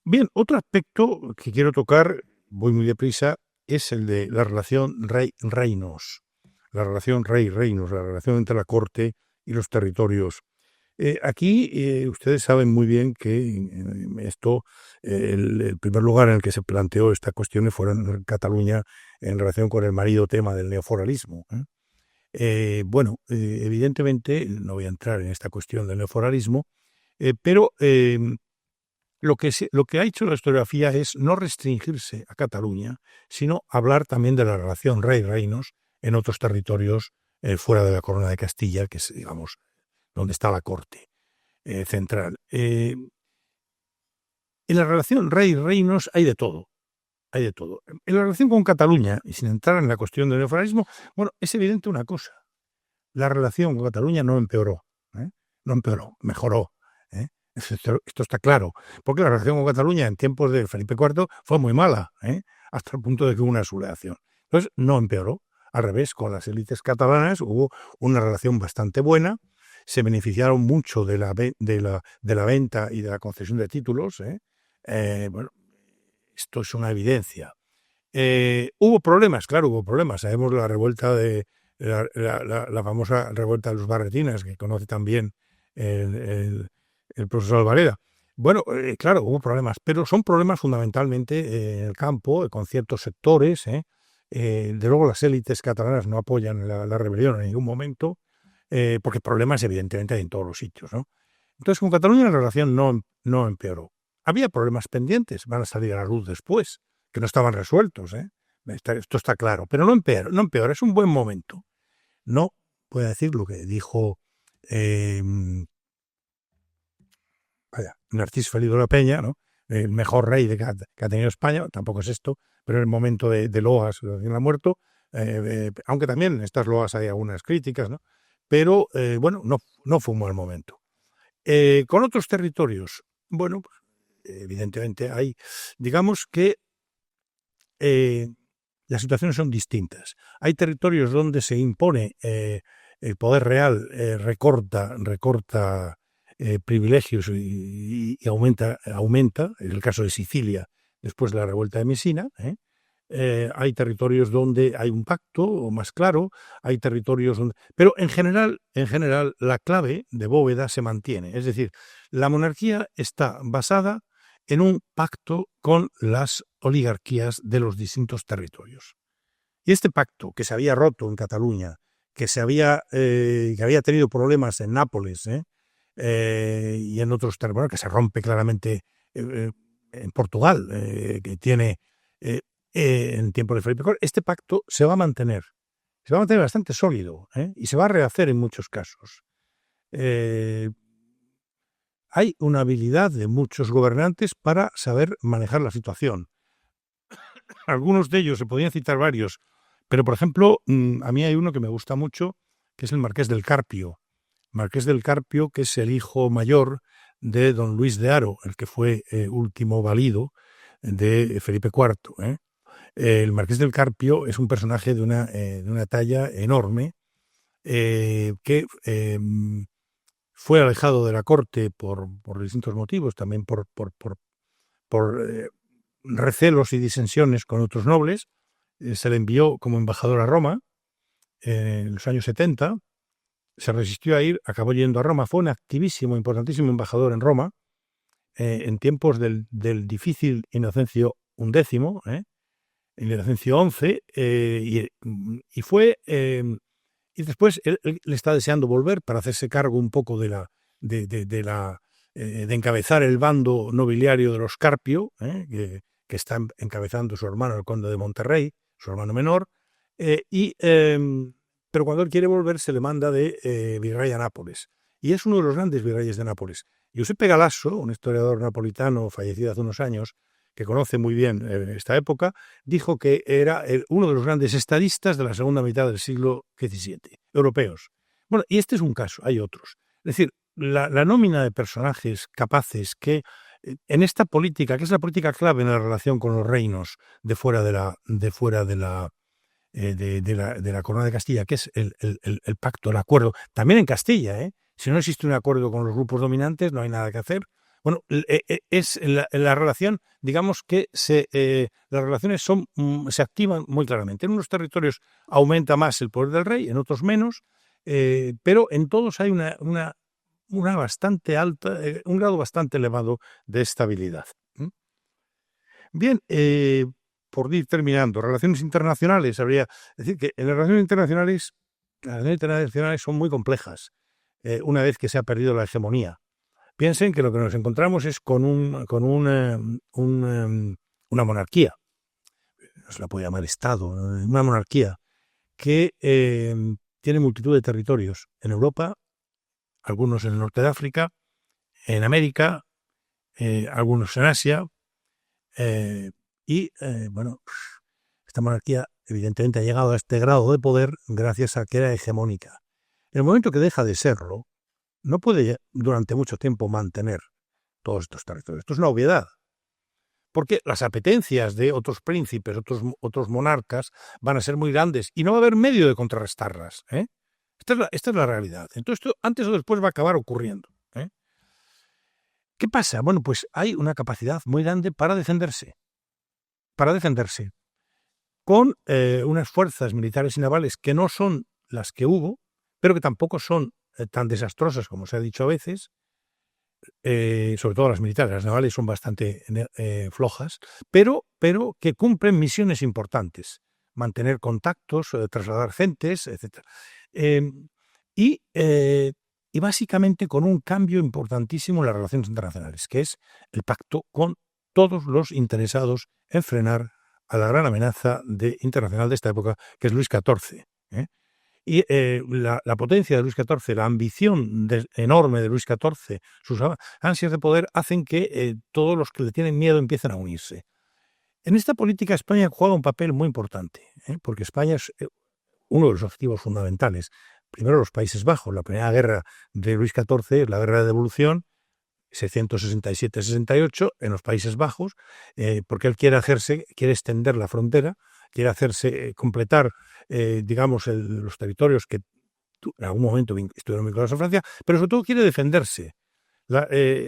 Bien, otro aspecto que quiero tocar, voy muy deprisa, es el de la relación rey-reinos. La relación rey-reinos, la relación entre la corte y los territorios. Aquí ustedes saben muy bien que el primer lugar en el que se planteó esta cuestión fue en Cataluña en relación con el manido tema del neoforalismo. Evidentemente, no voy a entrar en esta cuestión del neoforalismo, pero lo que ha hecho la historiografía es no restringirse a Cataluña, sino hablar también de la relación rey-reinos en otros territorios fuera de la corona de Castilla, que es, digamos, donde está la corte central. En la relación rey-reinos hay de todo. En la relación con Cataluña, y sin entrar en la cuestión del neoforalismo, bueno, es evidente una cosa. La relación con Cataluña no empeoró, mejoró. Esto está claro, porque la relación con Cataluña en tiempos de Felipe IV fue muy mala, hasta el punto de que hubo una sublevación. Entonces, no empeoró. Al revés, con las élites catalanas hubo una relación bastante buena, se beneficiaron mucho de la venta y de la concesión de títulos. Bueno, esto es una evidencia. Hubo problemas, claro, sabemos la revuelta de la famosa revuelta de los Barretinas, que conoce también el profesor Alvareda. Bueno, claro, hubo problemas, pero son problemas fundamentalmente en el campo, con ciertos sectores. De luego las élites catalanas no apoyan la rebelión en ningún momento, porque problemas evidentemente hay en todos los sitios, ¿no? Entonces con Cataluña la relación no empeoró. Había problemas pendientes, van a salir a la luz después, que no estaban resueltos, esto está claro, pero no empeora, es un buen momento. No voy a decir lo que dijo Narcís Feliu de la Peña, ¿no? El mejor rey que ha tenido España, tampoco es esto, pero en el momento de loas, recién ha muerto, aunque también en estas loas hay algunas críticas, ¿no? Pero bueno, no fue un buen momento. Con otros territorios, bueno, pues, evidentemente hay, digamos que las situaciones son distintas. Hay territorios donde se impone el poder real, recorta privilegios y aumenta, en el caso de Sicilia, después de la revuelta de Mesina. Hay territorios donde hay un pacto más claro, hay territorios donde... Pero en general, la clave de Bóveda se mantiene. Es decir, la monarquía está basada en un pacto con las oligarquías de los distintos territorios. Y este pacto, que se había roto en Cataluña, que había tenido problemas en Nápoles, y en otros territorios, que se rompe claramente en Portugal, que tiene en tiempo de Felipe IV, este pacto se va a mantener bastante sólido, y se va a rehacer en muchos casos. Hay una habilidad de muchos gobernantes para saber manejar la situación. Algunos de ellos, se podían citar varios, pero por ejemplo, a mí hay uno que me gusta mucho, que es el Marqués del Carpio. Marqués del Carpio, que es el hijo mayor de don Luis de Haro, el que fue último valido de Felipe IV. El Marqués del Carpio es un personaje de una talla enorme, que fue alejado de la corte por distintos motivos, también por recelos y disensiones con otros nobles. Se le envió como embajador a Roma en los años 70, se resistió a ir, acabó yendo a Roma, fue un activísimo, importantísimo embajador en Roma, en tiempos del difícil Inocencio XI, Inocencio XI, y fue... y después él le está deseando volver para hacerse cargo un poco de encabezar el bando nobiliario de los Carpio, que está encabezando su hermano, el conde de Monterrey, su hermano menor, pero cuando él quiere volver se le manda de virrey a Nápoles. Y es uno de los grandes virreyes de Nápoles. Giuseppe Galasso, un historiador napolitano fallecido hace unos años, que conoce muy bien esta época, dijo que era uno de los grandes estadistas de la segunda mitad del siglo XVII, europeos. Bueno, y este es un caso, hay otros. Es decir, la nómina de personajes capaces que en esta política, que es la política clave en la relación con los reinos de fuera de la corona de Castilla, que es el pacto, el acuerdo, también en Castilla, si no existe un acuerdo con los grupos dominantes, no hay nada que hacer. Bueno, es la relación, digamos que las relaciones se activan muy claramente. En unos territorios aumenta más el poder del rey, en otros menos, pero en todos hay una bastante alta, un grado bastante elevado de estabilidad. Bien, por ir terminando, relaciones internacionales, habría decir que las relaciones internacionales son muy complejas, una vez que se ha perdido la hegemonía. Piensen que lo que nos encontramos es con una monarquía, no se la puede llamar Estado, una monarquía que tiene multitud de territorios en Europa, algunos en el norte de África, en América, algunos en Asia, bueno, esta monarquía evidentemente ha llegado a este grado de poder gracias a que era hegemónica. En el momento que deja de serlo, no puede durante mucho tiempo mantener todos estos territorios. Esto es una obviedad, porque las apetencias de otros príncipes, otros monarcas, van a ser muy grandes y no va a haber medio de contrarrestarlas. Esta es la realidad. Entonces, esto antes o después va a acabar ocurriendo. ¿Qué pasa? Bueno, pues hay una capacidad muy grande para defenderse, con unas fuerzas militares y navales que no son las que hubo, pero que tampoco son tan desastrosas como se ha dicho a veces, sobre todo las militares. Las navales son bastante flojas, pero que cumplen misiones importantes, mantener contactos, trasladar gentes, etc. Y básicamente con un cambio importantísimo en las relaciones internacionales, que es el pacto con todos los interesados en frenar a la gran amenaza internacional de esta época, que es Luis XIV. Y la potencia de Luis XIV, la ambición enorme de Luis XIV, sus ansias de poder, hacen que todos los que le tienen miedo empiecen a unirse. En esta política España juega un papel muy importante, porque España es uno de los objetivos fundamentales. Primero los Países Bajos. La primera guerra de Luis XIV es la guerra de devolución, 667-68, en los Países Bajos, porque él quiere extender la frontera, quiere completar, digamos, los territorios que en algún momento estuvieron vinculados a Francia, pero sobre todo quiere defenderse.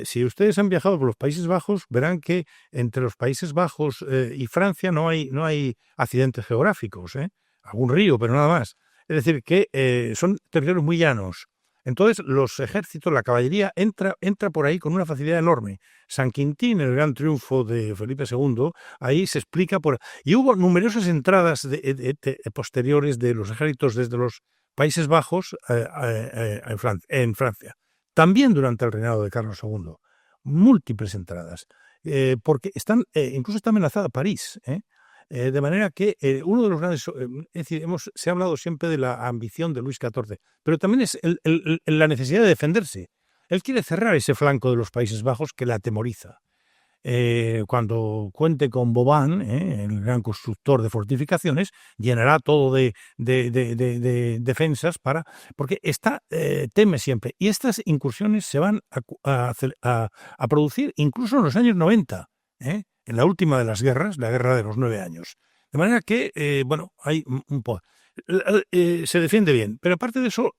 Si ustedes han viajado por los Países Bajos, verán que entre los Países Bajos y Francia no hay accidentes geográficos, algún río, pero nada más. Es decir, que son territorios muy llanos. Entonces, los ejércitos, la caballería, entra por ahí con una facilidad enorme. San Quintín, el gran triunfo de Felipe II, ahí se explica Y hubo numerosas entradas posteriores de los ejércitos desde los Países Bajos en Francia. También durante el reinado de Carlos II. Múltiples entradas. Porque incluso está amenazada París, de manera que uno de los grandes... es decir, se ha hablado siempre de la ambición de Luis XIV, pero también es la necesidad de defenderse. Él quiere cerrar ese flanco de los Países Bajos que le atemoriza. Cuando cuente con Vauban, el gran constructor de fortificaciones, llenará todo de defensas porque teme siempre. Y estas incursiones se van a producir incluso en los años 90, en la última de las guerras, la guerra de los 9 años. De manera que, hay un poco... se defiende bien, pero aparte de eso,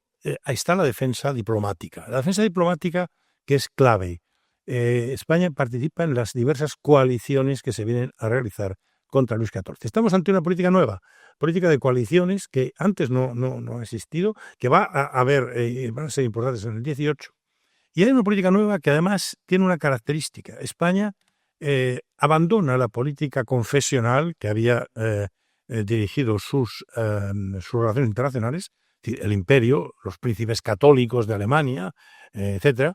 ahí está la defensa diplomática. La defensa diplomática que es clave. España participa en las diversas coaliciones que se vienen a realizar contra Luis XIV. Estamos ante una política nueva, política de coaliciones que antes no ha existido, que van a ser importantes en el 18. Y hay una política nueva que además tiene una característica. España abandona la política confesional que había dirigido sus relaciones internacionales, el imperio, los príncipes católicos de Alemania, etcétera,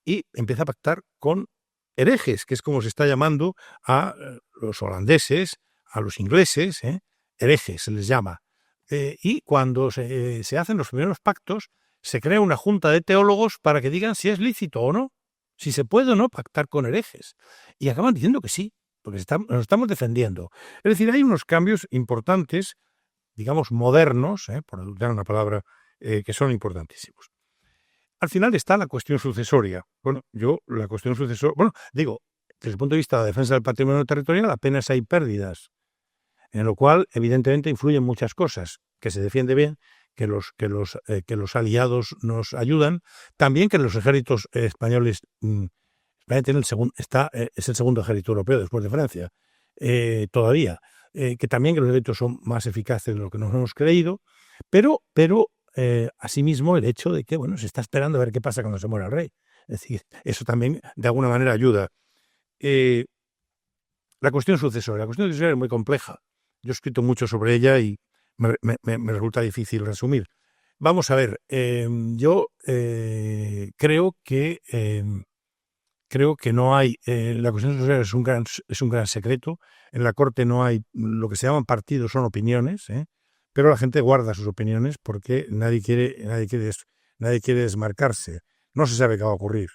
y empieza a pactar con herejes, que es como se está llamando a los holandeses, a los ingleses, herejes se les llama. Y cuando se hacen los primeros pactos, se crea una junta de teólogos para que digan si es lícito o no, si se puede o no pactar con herejes. Y acaban diciendo que sí, porque nos estamos defendiendo. Es decir, hay unos cambios importantes, digamos modernos, por usar una palabra, que son importantísimos. Al final está la cuestión sucesoria. La cuestión sucesoria, desde el punto de vista de la defensa del patrimonio territorial, apenas hay pérdidas, en lo cual, evidentemente, influyen muchas cosas, que se defiende bien, que los aliados nos ayudan, también que los ejércitos españoles, España tiene es el segundo ejército europeo después de Francia, todavía, que también que los ejércitos son más eficaces de lo que nos hemos creído, pero asimismo el hecho de que se está esperando a ver qué pasa cuando se muera el rey. Es decir, eso también de alguna manera ayuda. La cuestión sucesoria es muy compleja. Yo he escrito mucho sobre ella y me resulta difícil resumir. Vamos a ver, yo creo que no hay... la cuestión sucesoria es un gran secreto. En la corte no hay lo que se llaman partidos, son opiniones, pero la gente guarda sus opiniones porque nadie quiere desmarcarse. No se sabe qué va a ocurrir.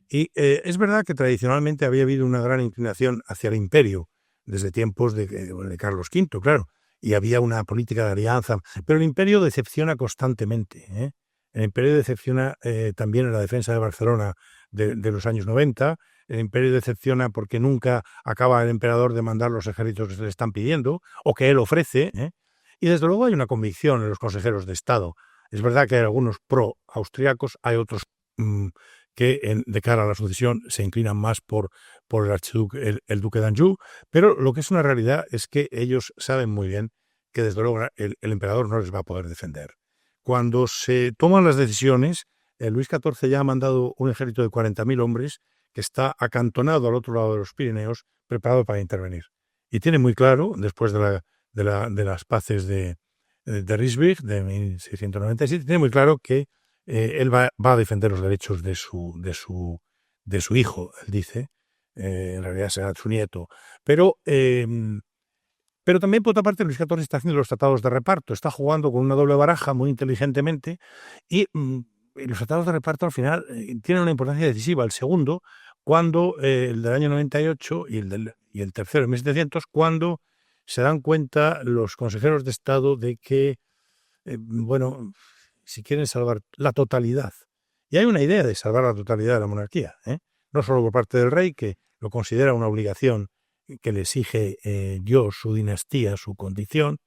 Y es verdad que tradicionalmente había habido una gran inclinación hacia el imperio desde tiempos de Carlos V, claro, y había una política de alianza, pero el imperio decepciona constantemente. El imperio decepciona también en la defensa de Barcelona de los años 90. El imperio decepciona porque nunca acaba el emperador de mandar los ejércitos que se le están pidiendo o que él ofrece. Y desde luego hay una convicción en los consejeros de Estado. Es verdad que hay algunos pro-austriacos, hay otros que de cara a la sucesión se inclinan más por el archiduque, el duque d'Anjou, pero lo que es una realidad es que ellos saben muy bien que desde luego el emperador no les va a poder defender. Cuando se toman las decisiones, Luis XIV ya ha mandado un ejército de 40.000 hombres que está acantonado al otro lado de los Pirineos, preparado para intervenir. Y tiene muy claro, después de las paces de Ryswick de 1697, tiene muy claro que él va a defender los derechos de su hijo, él dice, en realidad será su nieto. Pero también, por otra parte, Luis XIV está haciendo los tratados de reparto, está jugando con una doble baraja muy inteligentemente y los tratados de reparto al final tienen una importancia decisiva. El segundo, cuando el del año 98 y el tercero en 1700, cuando se dan cuenta los consejeros de Estado de que, si quieren salvar la totalidad, y hay una idea de salvar la totalidad de la monarquía, no solo por parte del rey, que lo considera una obligación que le exige Dios, su dinastía, su condición,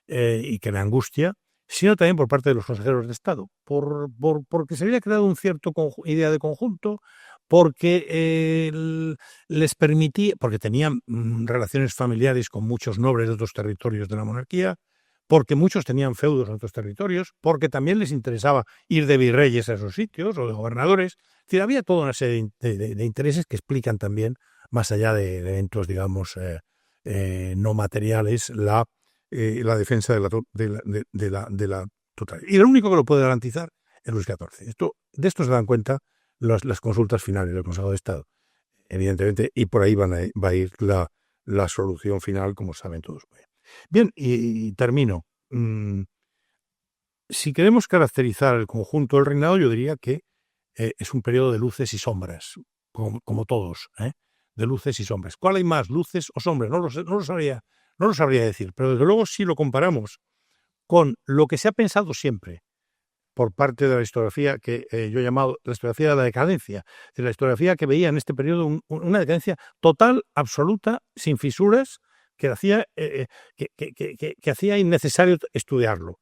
y que le angustia, sino también por parte de los consejeros de Estado, porque se había creado un cierto idea de conjunto, porque les permitía, porque tenían relaciones familiares con muchos nobles de otros territorios de la monarquía, porque muchos tenían feudos en otros territorios, porque también les interesaba ir de virreyes a esos sitios o de gobernadores. Es decir, había toda una serie de intereses que explican también, más allá de eventos, digamos, no materiales, la defensa de la totalidad. Y el único que lo puede garantizar es Luis XIV. De esto se dan cuenta las consultas finales del Consejo de Estado, evidentemente, y por ahí va a ir la solución final, como saben todos. Bien, y termino. Si queremos caracterizar el conjunto del reinado, yo diría que es un periodo de luces y sombras, como todos, de luces y sombras. ¿Cuál hay más, luces o sombras? No lo sabría decir, pero desde luego si lo comparamos con lo que se ha pensado siempre por parte de la historiografía que yo he llamado la historiografía de la decadencia, de la historiografía que veía en este periodo una decadencia total, absoluta, sin fisuras, que hacía innecesario estudiarlo.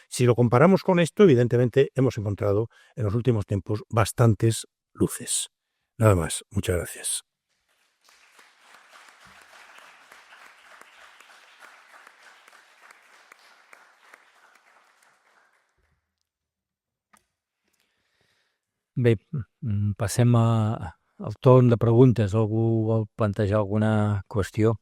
Si lo comparamos con esto, evidentemente hemos encontrado en los últimos tiempos bastantes luces. Nada más. Muchas gracias. Bé, passem al torn de preguntes. Algú vol plantejar alguna qüestió?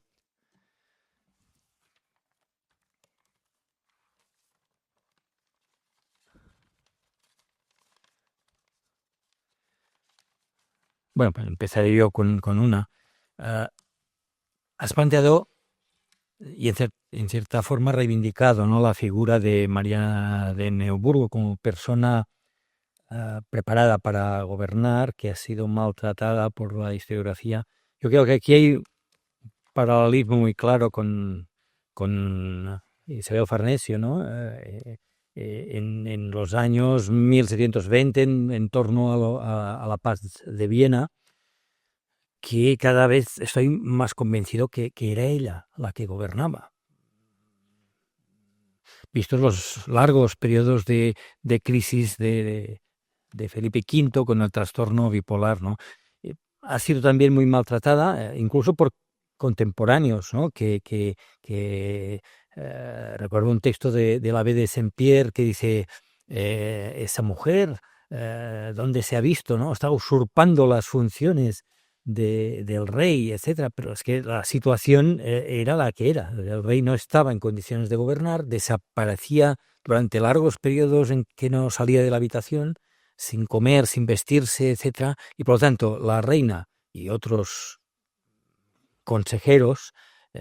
Bueno, pues empezaré yo con una. Has planteado y en cierta forma reivindicado, ¿no?, la figura de Mariana de Neuburgo como persona preparada para gobernar, que ha sido maltratada por la historiografía. Yo creo que aquí hay un paralelismo muy claro con Isabel Farnesio, ¿no? En los años 1720, en torno a la paz de Viena, que cada vez estoy más convencido que era ella la que gobernaba. Vistos los largos periodos de crisis de Felipe V con el trastorno bipolar, ¿no? Ha sido también muy maltratada, incluso por contemporáneos, ¿no? Recuerdo un texto del abbé de Saint-Pierre que dice, esa mujer, ¿dónde se ha visto, ¿no? Está usurpando las funciones del rey, etcétera, pero es que la situación era la que era. El rey no estaba en condiciones de gobernar, desaparecía durante largos periodos en que no salía de la habitación, sin comer, sin vestirse, etcétera, y por lo tanto la reina y otros consejeros,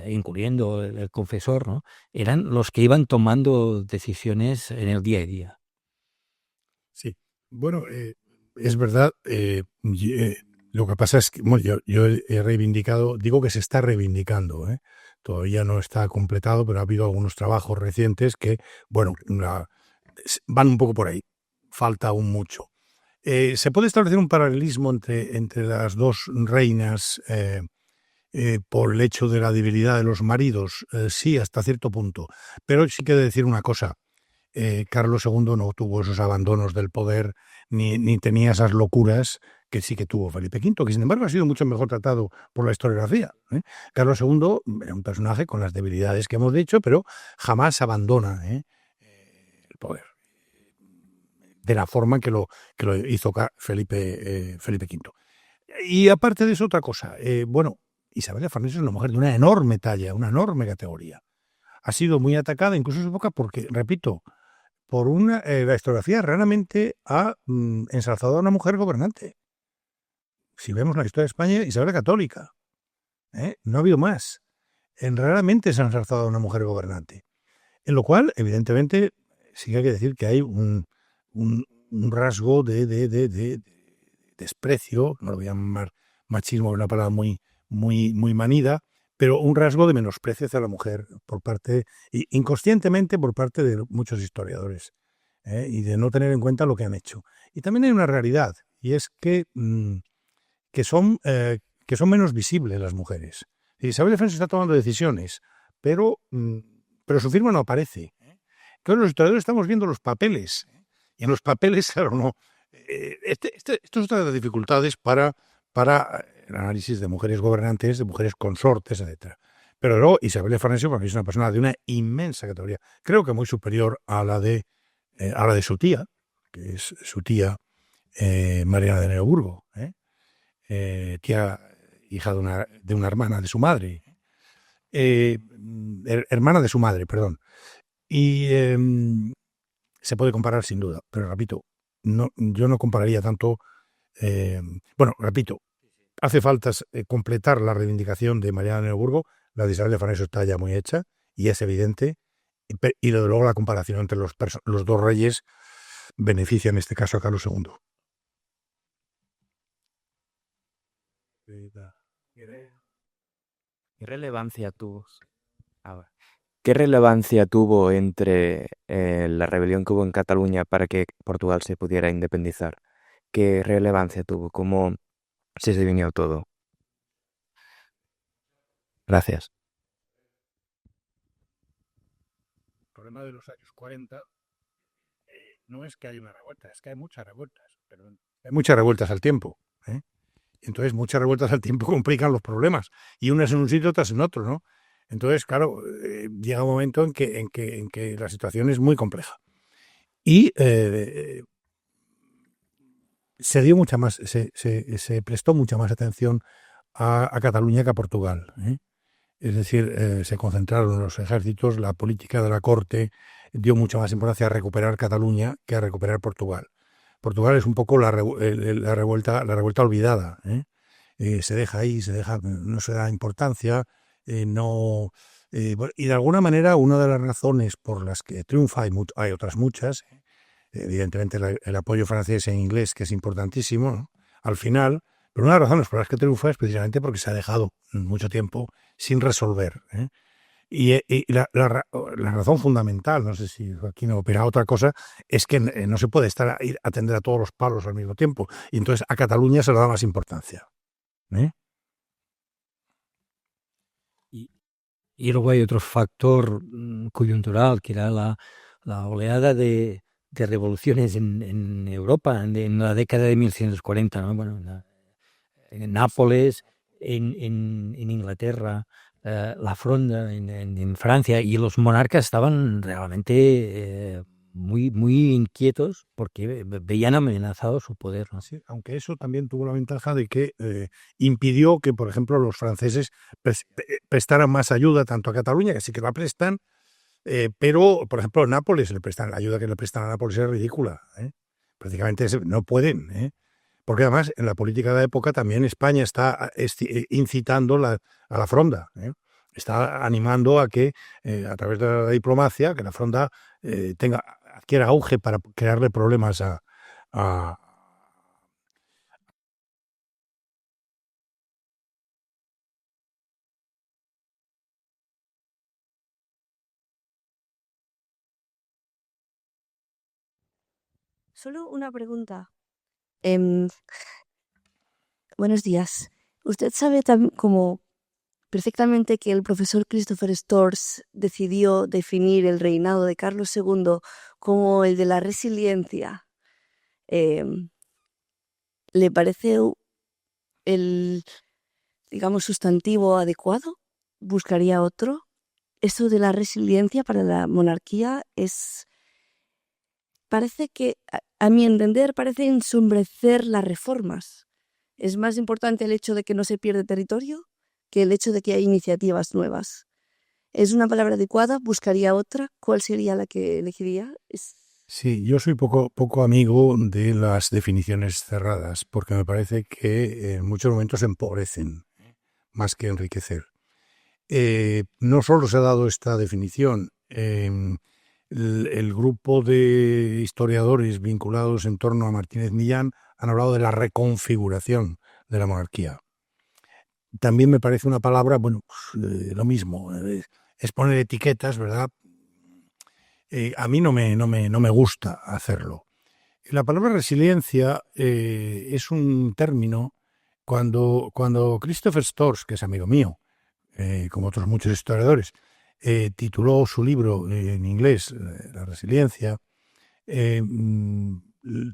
incluyendo el confesor, ¿no?, eran los que iban tomando decisiones en el día a día. Sí, bueno, es verdad. Lo que pasa es que yo he reivindicado, digo que se está reivindicando, todavía no está completado, pero ha habido algunos trabajos recientes que, bueno, van un poco por ahí. Falta aún mucho. ¿Se puede establecer un paralelismo entre las dos reinas por el hecho de la debilidad de los maridos? Sí, hasta cierto punto. Pero sí que he de decir una cosa. Carlos II no tuvo esos abandonos del poder ni tenía esas locuras que sí que tuvo Felipe V, que sin embargo ha sido mucho mejor tratado por la historiografía. Carlos II era un personaje con las debilidades que hemos dicho, pero jamás abandona el poder de la forma que lo hizo Felipe V. Y aparte de eso, otra cosa. Isabel de Farnesio es una mujer de una enorme talla, una enorme categoría. Ha sido muy atacada incluso en su época porque, repito, por la historiografía raramente ha ensalzado a una mujer gobernante. Si vemos la historia de España, Isabel era católica. No ha habido más. Raramente se ha ensalzado a una mujer gobernante. En lo cual, evidentemente, sí que hay que decir que hay un rasgo de desprecio, no lo voy a llamar machismo, es una palabra muy manida, pero un rasgo de menosprecio hacia la mujer por parte, inconscientemente por parte de muchos historiadores, y de no tener en cuenta lo que han hecho. Y también hay una realidad, y es que son menos visibles las mujeres. Isabel de Farnesio está tomando decisiones, pero su firma no aparece. Entonces los historiadores estamos viendo los papeles, y en los papeles, claro, no. Esto es otra de las dificultades para el análisis de mujeres gobernantes, de mujeres consortes, etc. Pero luego Isabel de Farnesio, para mí, es una persona de una inmensa categoría, creo que muy superior a la de su tía, que es su tía Mariana de Neuburgo, tía, hija de una hermana de su madre, hermana de su madre, perdón. Y se puede comparar sin duda, pero repito, yo no compararía tanto. Repito, hace falta completar la reivindicación de Mariana de Neuburgo. La de Isabel de Farnesio está ya muy hecha y es evidente. Y luego la comparación entre los dos reyes beneficia en este caso a Carlos II. ¿Qué relevancia tuvo? ¿Qué relevancia tuvo entre la rebelión que hubo en Cataluña para que Portugal se pudiera independizar? ¿Qué relevancia tuvo? ¿Cómo se definió todo? Gracias. El problema de los años 40 no es que haya una revuelta, es que hay muchas revueltas. Pero hay muchas revueltas al tiempo. Entonces, muchas revueltas al tiempo complican los problemas. Y unas en un sitio, otras en otro, ¿no? Entonces, claro, llega un momento en que la situación es muy compleja. Y se dio mucha más, se prestó mucha más atención a Cataluña que a Portugal. Es decir, se concentraron los ejércitos, la política de la corte dio mucha más importancia a recuperar Cataluña que a recuperar Portugal. Portugal es un poco la revuelta olvidada. Se deja ahí, no se da importancia, y de alguna manera una de las razones por las que triunfa, hay otras muchas, evidentemente el apoyo francés e inglés, que es importantísimo, ¿no? Al final, pero una de las razones por las que triunfa es precisamente porque se ha dejado mucho tiempo sin resolver. Y la razón fundamental, no sé si aquí no opera otra cosa, es que no se puede ir a atender a todos los palos al mismo tiempo. Y entonces a Cataluña se le da más importancia. Y luego hay otro factor coyuntural, que era la oleada de revoluciones en Europa en la década de 1640, ¿no? Bueno, en Nápoles, en Inglaterra, la Fronda en Francia, y los monarcas estaban realmente muy inquietos porque veían amenazado su poder, ¿no? Sí, aunque eso también tuvo la ventaja de que impidió que, por ejemplo, los franceses prestaran más ayuda tanto a Cataluña, que sí que la prestan, pero, por ejemplo, a Nápoles la ayuda que le prestan a Nápoles es ridícula. Prácticamente no pueden. Porque además en la política de la época también España está incitando a la Fronda. Está animando a que, a través de la diplomacia, que la Fronda adquiera auge para crearle problemas a Solo una pregunta. Buenos días. ¿Usted sabe como perfectamente que el profesor Christopher Storrs decidió definir el reinado de Carlos II como el de la resiliencia, ¿le parece el, digamos, sustantivo adecuado? ¿Buscaría otro? Eso de la resiliencia para la monarquía parece que, a mi entender, parece ensombrecer las reformas. Es más importante el hecho de que no se pierde territorio que el hecho de que hay iniciativas nuevas. ¿Es una palabra adecuada? ¿Buscaría otra? ¿Cuál sería la que elegiría? Sí, yo soy poco amigo de las definiciones cerradas, porque me parece que en muchos momentos empobrecen más que enriquecer. No solo se ha dado esta definición, el grupo de historiadores vinculados en torno a Martínez Millán han hablado de la reconfiguración de la monarquía. También me parece una palabra, bueno, lo mismo, es poner etiquetas, ¿verdad? A mí no me gusta hacerlo. La palabra resiliencia es un término cuando Christopher Storrs, que es amigo mío, como otros muchos historiadores, tituló su libro en inglés, La resiliencia,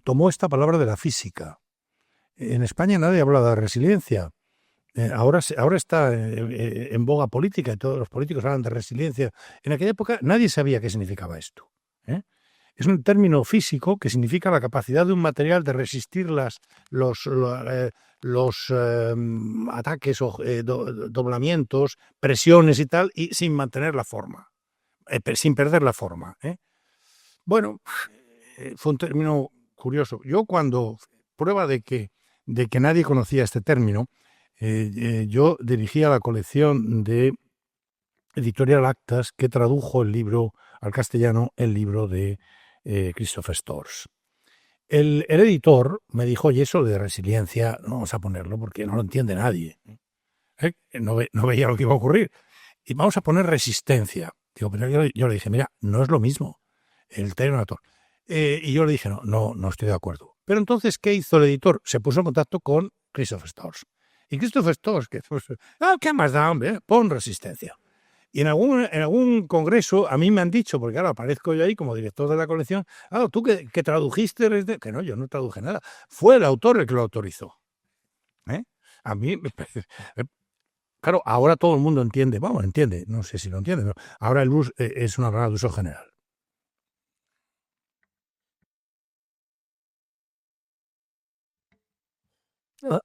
tomó esta palabra de la física. En España nadie habla de resiliencia. Ahora está en boga política y todos los políticos hablan de resiliencia. En aquella época nadie sabía qué significaba esto. Es un término físico que significa la capacidad de un material de resistir los ataques o doblamientos, presiones y tal, y sin mantener la forma, sin perder la forma. Bueno, fue un término curioso. Yo prueba de que nadie conocía este término, yo dirigía la colección de Editorial Actas que tradujo el libro al castellano, el libro de Christopher Storrs. El editor me dijo, oye, eso de resiliencia no vamos a ponerlo porque no lo entiende nadie. No veía lo que iba a ocurrir. Y vamos a poner resistencia. Digo, pero yo le dije, mira, no es lo mismo el término. Y yo le dije, no estoy de acuerdo. Pero entonces, ¿qué hizo el editor? Se puso en contacto con Christopher Storrs. Y Christopher Storrs, ¿qué más da, hombre? Pon resistencia. Y en algún congreso a mí me han dicho, porque ahora aparezco yo ahí como director de la colección, tú que tradujiste, que no, yo no traduje nada, fue el autor el que lo autorizó. A mí me parece... Claro, ahora todo el mundo entiende, entiende, no sé si lo entiende, pero ahora el blues es una palabra de uso general.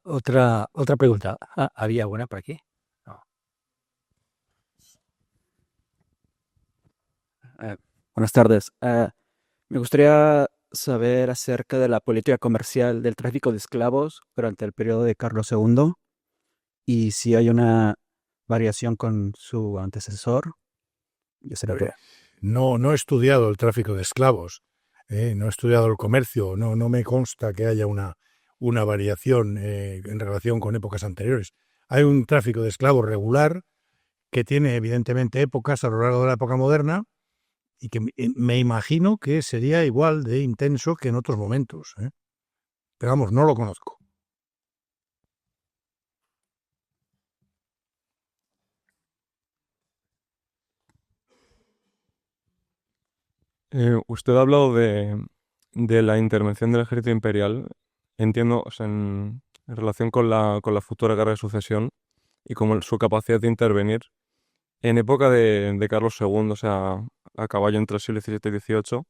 Otra pregunta. ¿Había alguna por aquí? No. Buenas tardes. Me gustaría saber acerca de la política comercial del tráfico de esclavos durante el periodo de Carlos II y si hay una variación con su antecesor. Ya será todo. No he estudiado el tráfico de esclavos, no he estudiado el comercio, no me consta que haya una variación en relación con épocas anteriores. Hay un tráfico de esclavos regular que tiene evidentemente épocas a lo largo de la época moderna y que me imagino que sería igual de intenso que en otros momentos. Pero vamos, no lo conozco. Usted ha hablado de la intervención del ejército imperial, entiendo, o sea, en relación con la futura guerra de sucesión y con su capacidad de intervenir. En época de Carlos II, o sea, a caballo entre el siglo XVII y XVIII,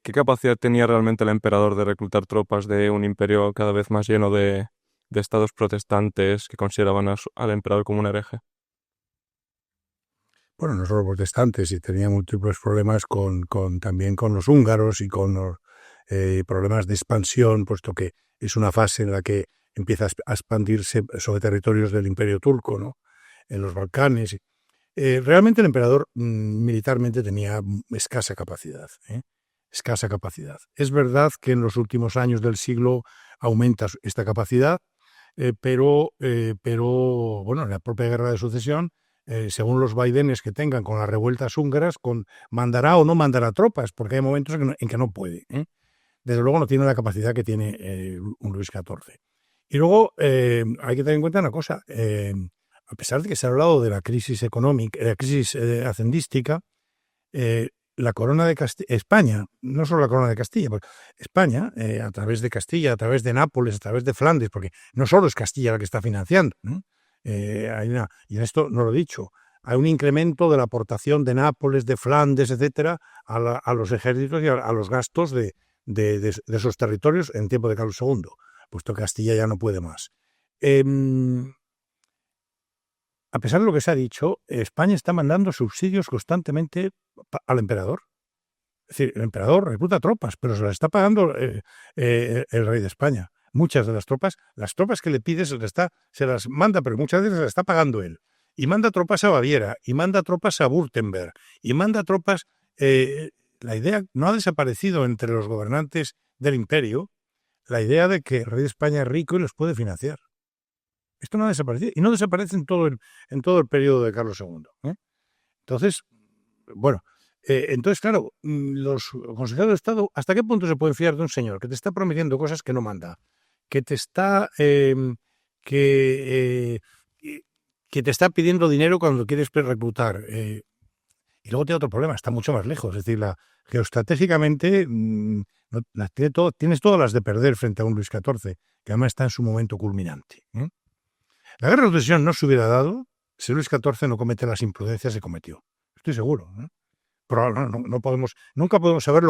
¿qué capacidad tenía realmente el emperador de reclutar tropas de un imperio cada vez más lleno de estados protestantes que consideraban al emperador como un hereje? Bueno, no solo protestantes, y tenía múltiples problemas también con los húngaros y con los problemas de expansión, puesto que es una fase en la que empieza a expandirse sobre territorios del Imperio Turco, ¿no? En los Balcanes. Realmente el emperador militarmente tenía escasa capacidad. Escasa capacidad. Es verdad que en los últimos años del siglo aumenta esta capacidad, pero bueno, en la propia guerra de sucesión, según los vaivenes que tengan con las revueltas húngaras, mandará o no mandará tropas, porque hay momentos en que no puede. Desde luego no tiene la capacidad que tiene un Luis XIV. Y luego hay que tener en cuenta una cosa, a pesar de que se ha hablado de la crisis económica, de la crisis hacendística, la corona de Castilla, España, no solo la corona de Castilla, porque España, a través de Castilla, a través de Nápoles, a través de Flandes, porque no solo es Castilla la que está financiando, ¿no? Y en esto no lo he dicho, hay un incremento de la aportación de Nápoles, de Flandes, etcétera, a los ejércitos y a los gastos de esos territorios en tiempo de Carlos II, puesto que Castilla ya no puede más. A pesar de lo que se ha dicho, España está mandando subsidios constantemente al emperador. Es decir, el emperador recluta tropas, pero se las está pagando el rey de España. Muchas de las tropas que le pide se las manda, pero muchas veces se las está pagando él. Y manda tropas a Baviera, y manda tropas a Württemberg, y manda tropas... la idea no ha desaparecido entre los gobernantes del imperio, la idea de que el rey de España es rico y los puede financiar. Esto no ha desaparecido, y no desaparece en todo el periodo de Carlos II. Entonces, bueno, claro, los consejeros de Estado, ¿hasta qué punto se puede fiar de un señor que te está prometiendo cosas que no manda? Que te está que te está pidiendo dinero cuando quieres reclutar. Y luego tiene otro problema, está mucho más lejos. Es decir, geoestratégicamente tienes todas las de perder frente a un Luis XIV, que además está en su momento culminante. La guerra de sucesión no se hubiera dado si Luis XIV no comete las imprudencias que cometió. Estoy seguro. Pero nunca podemos saber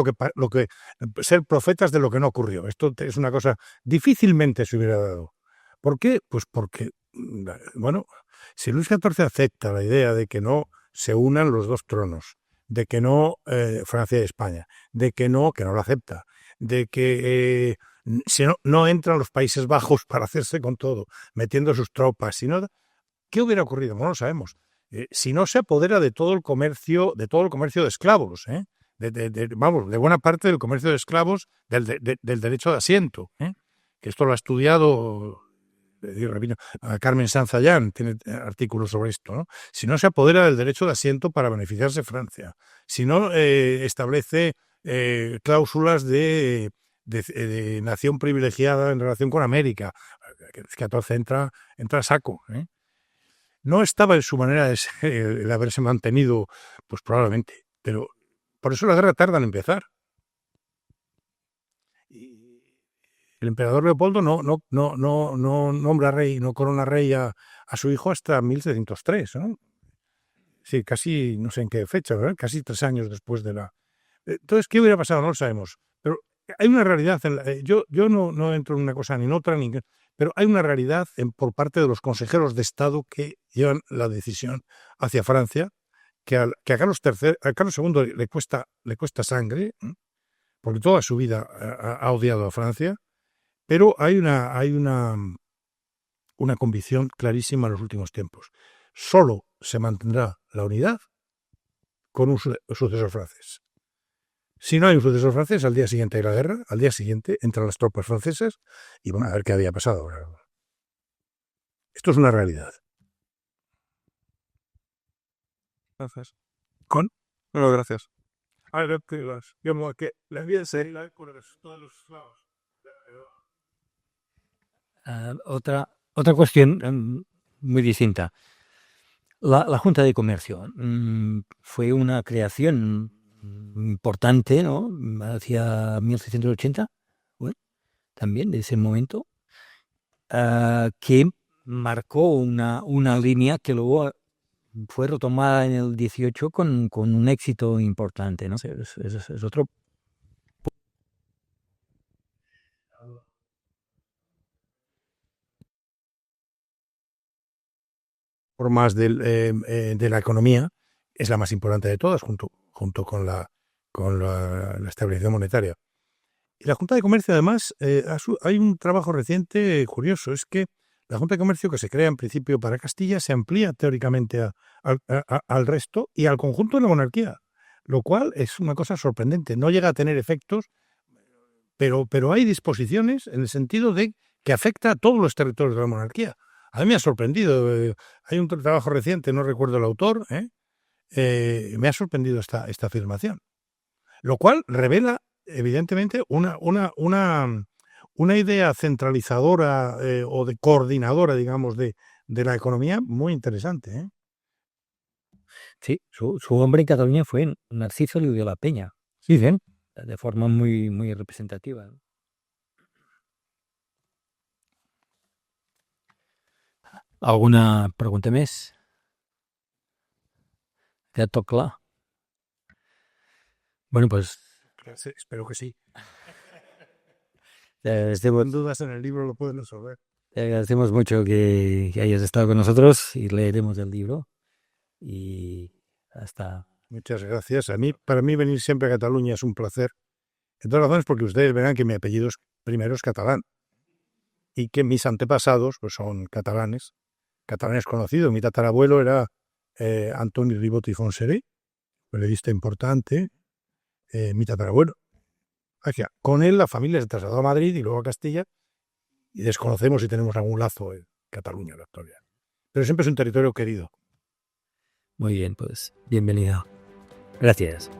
ser profetas de lo que no ocurrió. Esto es una cosa difícilmente se hubiera dado. ¿Por qué? Pues porque, bueno, si Luis XIV acepta la idea de que no se unan los dos tronos, de que no Francia y España, de que no lo acepta, de que si no entran los Países Bajos para hacerse con todo, metiendo sus tropas, ¿qué hubiera ocurrido? No lo sabemos. Si no se apodera de todo el comercio de esclavos, de buena parte del comercio de esclavos, del derecho de asiento, que esto lo ha estudiado Carmen Sanzallán, tiene artículos sobre esto, ¿no? Si no se apodera del derecho de asiento para beneficiarse Francia, si no establece cláusulas de nación privilegiada en relación con América, que 14 entra a saco. No estaba en su manera de ser, el haberse mantenido, pues probablemente, pero por eso la guerra tarda en empezar. El emperador Leopoldo no nombra rey, no corona rey a su hijo hasta 1703, ¿no? Sí, casi, no sé en qué fecha, ¿verdad? Casi 3 años después de la... Entonces, ¿qué hubiera pasado? No lo sabemos. Pero hay una realidad, yo no entro en una cosa ni en otra, pero hay una realidad por parte de los consejeros de Estado que llevan la decisión hacia Francia, que a Carlos II le cuesta sangre, porque toda su vida ha odiado a Francia, pero hay una convicción clarísima en los últimos tiempos. Solo se mantendrá la unidad con un sucesor francés. Si no hay un sucesor francés, al día siguiente de la guerra, al día siguiente entran las tropas francesas y van a ver qué había pasado. Esto es una realidad. Gracias. ¿Con? No, gracias. Otra cuestión muy distinta. La Junta de Comercio fue una creación importante, ¿no? Hacia 1680, bueno, también de ese momento, que marcó una línea que luego fue retomada en el 18 con un éxito importante, ¿no? Es otro. Formas de la economía es la más importante de todas, junto con la estabilización monetaria. Y la Junta de Comercio, además, hay un trabajo reciente curioso, es que la Junta de Comercio, que se crea en principio para Castilla, se amplía teóricamente al resto y al conjunto de la monarquía, lo cual es una cosa sorprendente. No llega a tener efectos, pero hay disposiciones en el sentido de que afecta a todos los territorios de la monarquía. A mí me ha sorprendido. Hay un trabajo reciente, no recuerdo el autor, me ha sorprendido esta afirmación. Lo cual revela, evidentemente, una idea centralizadora o de coordinadora, digamos, de la economía muy interesante. Sí, su hombre en Cataluña fue Narciso Liu de la Peña. Dicen, de forma muy, muy representativa. ¿Alguna pregunta més? Queda tot clar? Bueno, pues Espero que sí. te agradecemos, Sin dudas en el libro lo pueden resolver. te agradecemos mucho que hayas estado con nosotros y leeremos el libro. Y hasta... Muchas gracias. Para mí venir siempre a Cataluña es un placer. En todas razones porque ustedes verán que mi apellido primero es catalán y que mis antepasados pues son catalanes conocidos. Mi tatarabuelo era Antoni Ribot i Fontserè, periodista importante, mi tatarabuelo. Con él la familia se trasladó a Madrid y luego a Castilla y desconocemos si tenemos algún lazo en Cataluña en la actualidad. Pero siempre es un territorio querido. Muy bien, pues bienvenido. Gracias.